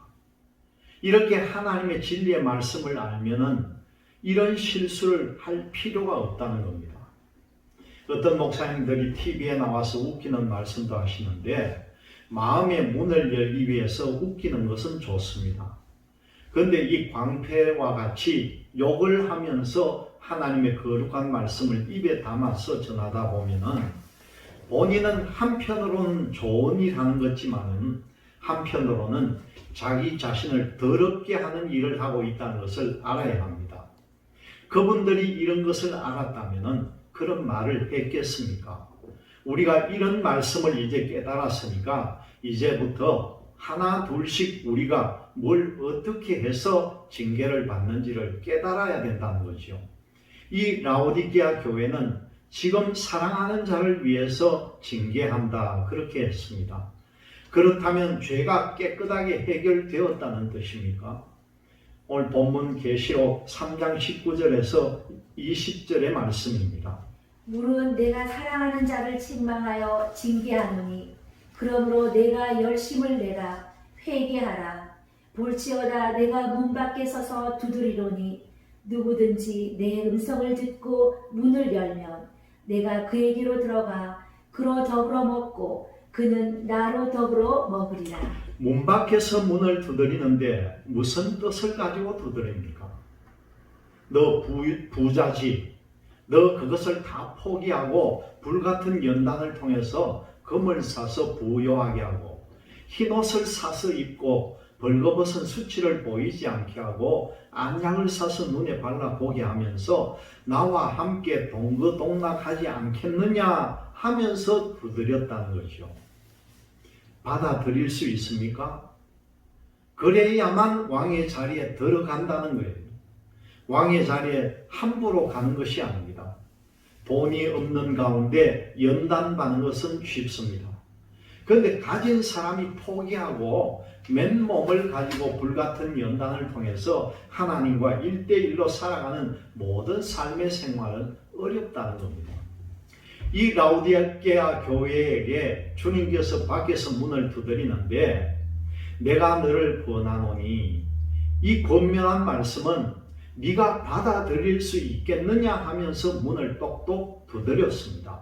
이렇게 하나님의 진리의 말씀을 알면은 이런 실수를 할 필요가 없다는 겁니다. 어떤 목사님들이 TV에 나와서 웃기는 말씀도 하시는데 마음의 문을 열기 위해서 웃기는 것은 좋습니다. 그런데 이 광패와 같이 욕을 하면서 하나님의 거룩한 말씀을 입에 담아서 전하다 보면은 본인은 한편으로는 좋은 일 하는 것지만은 한편으로는 자기 자신을 더럽게 하는 일을 하고 있다는 것을 알아야 합니다. 그분들이 이런 것을 알았다면은 그런 말을 했겠습니까? 우리가 이런 말씀을 이제 깨달았으니까 이제부터 하나 둘씩 우리가 뭘 어떻게 해서 징계를 받는지를 깨달아야 된다는 거죠. 이 라오디게아 교회는 지금 사랑하는 자를 위해서 징계한다 그렇게 했습니다. 그렇다면 죄가 깨끗하게 해결되었다는 뜻입니까? 오늘 본문 계시록 3장 19절에서 20절의 말씀입니다. 물은 내가 사랑하는 자를 책망하여 징계하노니 그러므로 내가 열심을 내라 회개하라. 볼지어다 내가 문 밖에 서서 두드리노니 누구든지 내 음성을 듣고 문을 열면 내가 그에게로 들어가 그로 더불어 먹고 그는 나로 더불어 먹으리라. 문 밖에서 문을 두드리는데 무슨 뜻을 가지고 두드립니까? 너 부자지. 너 그것을 다 포기하고 불같은 연단을 통해서 금을 사서 부요하게 하고 흰옷을 사서 입고 벌거벗은 수치를 보이지 않게 하고 안약을 사서 눈에 발라 보게 하면서 나와 함께 동거동락하지 않겠느냐 하면서 두드렸다는 거죠. 받아들일 수 있습니까? 그래야만 왕의 자리에 들어간다는 거예요. 왕의 자리에 함부로 가는 것이 아닙니다. 돈이 없는 가운데 연단받는 것은 쉽습니다. 그런데 가진 사람이 포기하고 맨몸을 가지고 불같은 연단을 통해서 하나님과 1대1로 살아가는 모든 삶의 생활은 어렵다는 겁니다. 이 라오디게아 교회에게 주님께서 밖에서 문을 두드리는데 내가 너를 권하노니 이 권면한 말씀은 네가 받아들일 수 있겠느냐 하면서 문을 똑똑 두드렸습니다.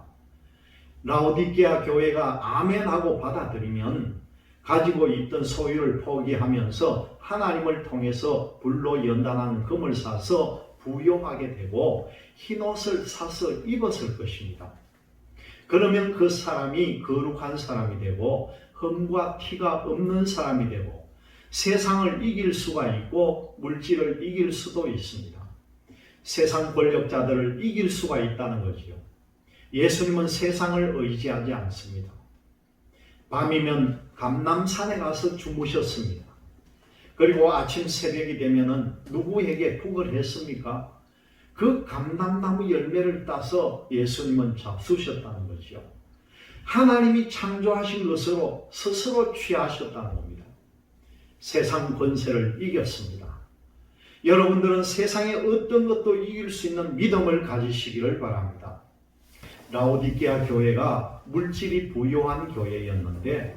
라오디게아 교회가 아멘하고 받아들이면 가지고 있던 소유를 포기하면서 하나님을 통해서 불로 연단하는 금을 사서 부요하게 되고 흰옷을 사서 입었을 것입니다. 그러면 그 사람이 거룩한 사람이 되고 흠과 티가 없는 사람이 되고 세상을 이길 수가 있고 물질을 이길 수도 있습니다. 세상 권력자들을 이길 수가 있다는 거지요. 예수님은 세상을 의지하지 않습니다. 밤이면 감람산에 가서 주무셨습니다. 그리고 아침 새벽이 되면은 누구에게 북을 했습니까? 그 감람나무 열매를 따서 예수님은 잡수셨다는 거죠. 하나님이 창조하신 것으로 스스로 취하셨다는 겁니다. 세상 권세를 이겼습니다. 여러분들은 세상의 어떤 것도 이길 수 있는 믿음을 가지시기를 바랍니다. 라오디게아 교회가 물질이 부요한 교회였는데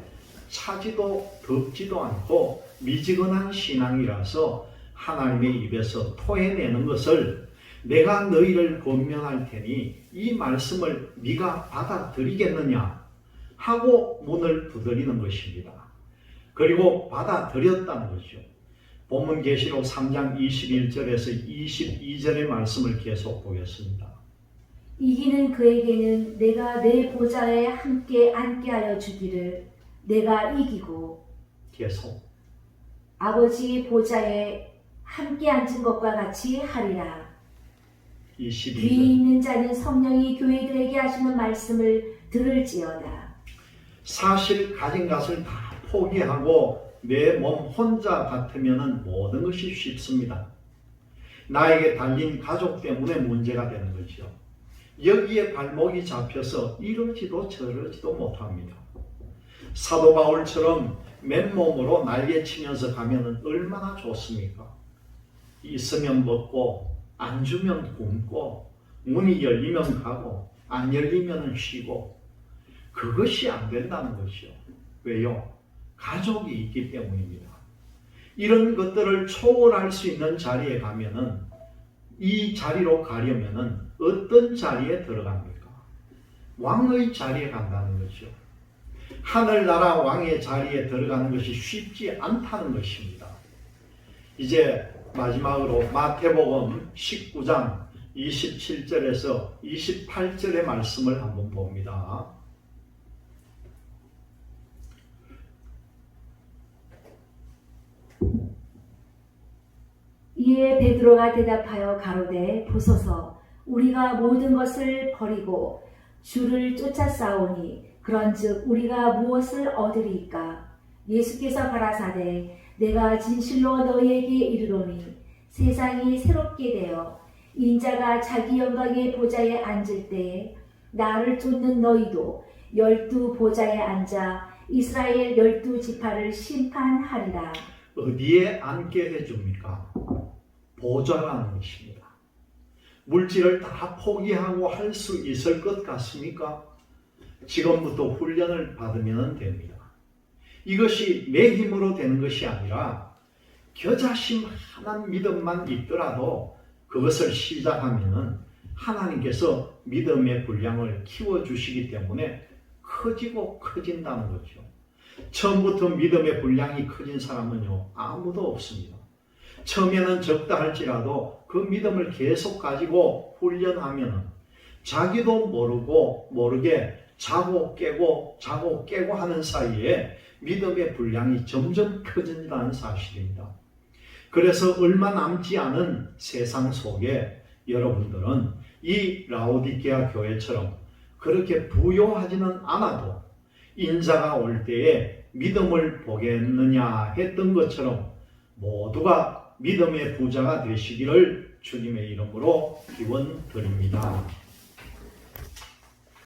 차지도 덥지도 않고 미지근한 신앙이라서 하나님의 입에서 토해내는 것을 내가 너희를 권면할 테니 이 말씀을 네가 받아들이겠느냐 하고 문을 두드리는 것입니다. 그리고 받아들였다는 것이죠. 본문 계시록 3장 21절에서 22절의 말씀을 계속 보겠습니다. 이기는 그에게는 내가 내 보좌에 함께 앉게 하여 주기를 내가 이기고 계속 아버지 보좌에 함께 앉은 것과 같이 하리라. 22절. 귀 있는 자는 성령이 교회들에게 하시는 말씀을 들을지어다. 사실 가진 것을 다 포기하고 내 몸 혼자 같으면 모든 것이 쉽습니다. 나에게 달린 가족 때문에 문제가 되는 거죠. 여기에 발목이 잡혀서 이러지도 저러지도 못합니다. 사도 바울처럼 맨몸으로 날개치면서 가면 얼마나 좋습니까? 있으면 먹고 안 주면 굶고 문이 열리면 가고 안 열리면 쉬고 그것이 안 된다는 것이요. 왜요? 가족이 있기 때문입니다. 이런 것들을 초월할 수 있는 자리에 가면은 이 자리로 가려면은 어떤 자리에 들어갑니까? 왕의 자리에 간다는 거죠. 하늘나라 왕의 자리에 들어가는 것이 쉽지 않다는 것입니다. 이제 마지막으로 마태복음 19장 27절에서 28절의 말씀을 한번 봅니다. 이에 베드로가 대답하여 가로되 보소서 우리가 모든 것을 버리고 주를 쫓아 싸우니 그런즉 우리가 무엇을 얻으리이까? 예수께서 가라사대 내가 진실로 너희에게 이르노니 세상이 새롭게 되어 인자가 자기 영광의 보좌에 앉을 때에 나를 쫓는 너희도 12 보좌에 앉아 이스라엘 12지파를 심판하리라. 어디에 앉게 해줍니까? 보좌라는 것입니다. 물질을 다 포기하고 할 수 있을 것 같습니까? 지금부터 훈련을 받으면 됩니다. 이것이 내 힘으로 되는 것이 아니라 겨자씨만한 믿음만 있더라도 그것을 시작하면 하나님께서 믿음의 분량을 키워주시기 때문에 커지고 커진다는 거죠. 처음부터 믿음의 분량이 커진 사람은요 아무도 없습니다. 처음에는 적다 할지라도 그 믿음을 계속 가지고 훈련하면 자기도 모르고 모르게 자고 깨고 하는 사이에 믿음의 분량이 점점 커진다는 사실입니다. 그래서 얼마 남지 않은 세상 속에 여러분들은 이 라오디게아 교회처럼 그렇게 부요하지는 않아도 인자가 올 때에 믿음을 보겠느냐 했던 것처럼 모두가 믿음의 부자가 되시기를 주님의 이름으로 기원 드립니다.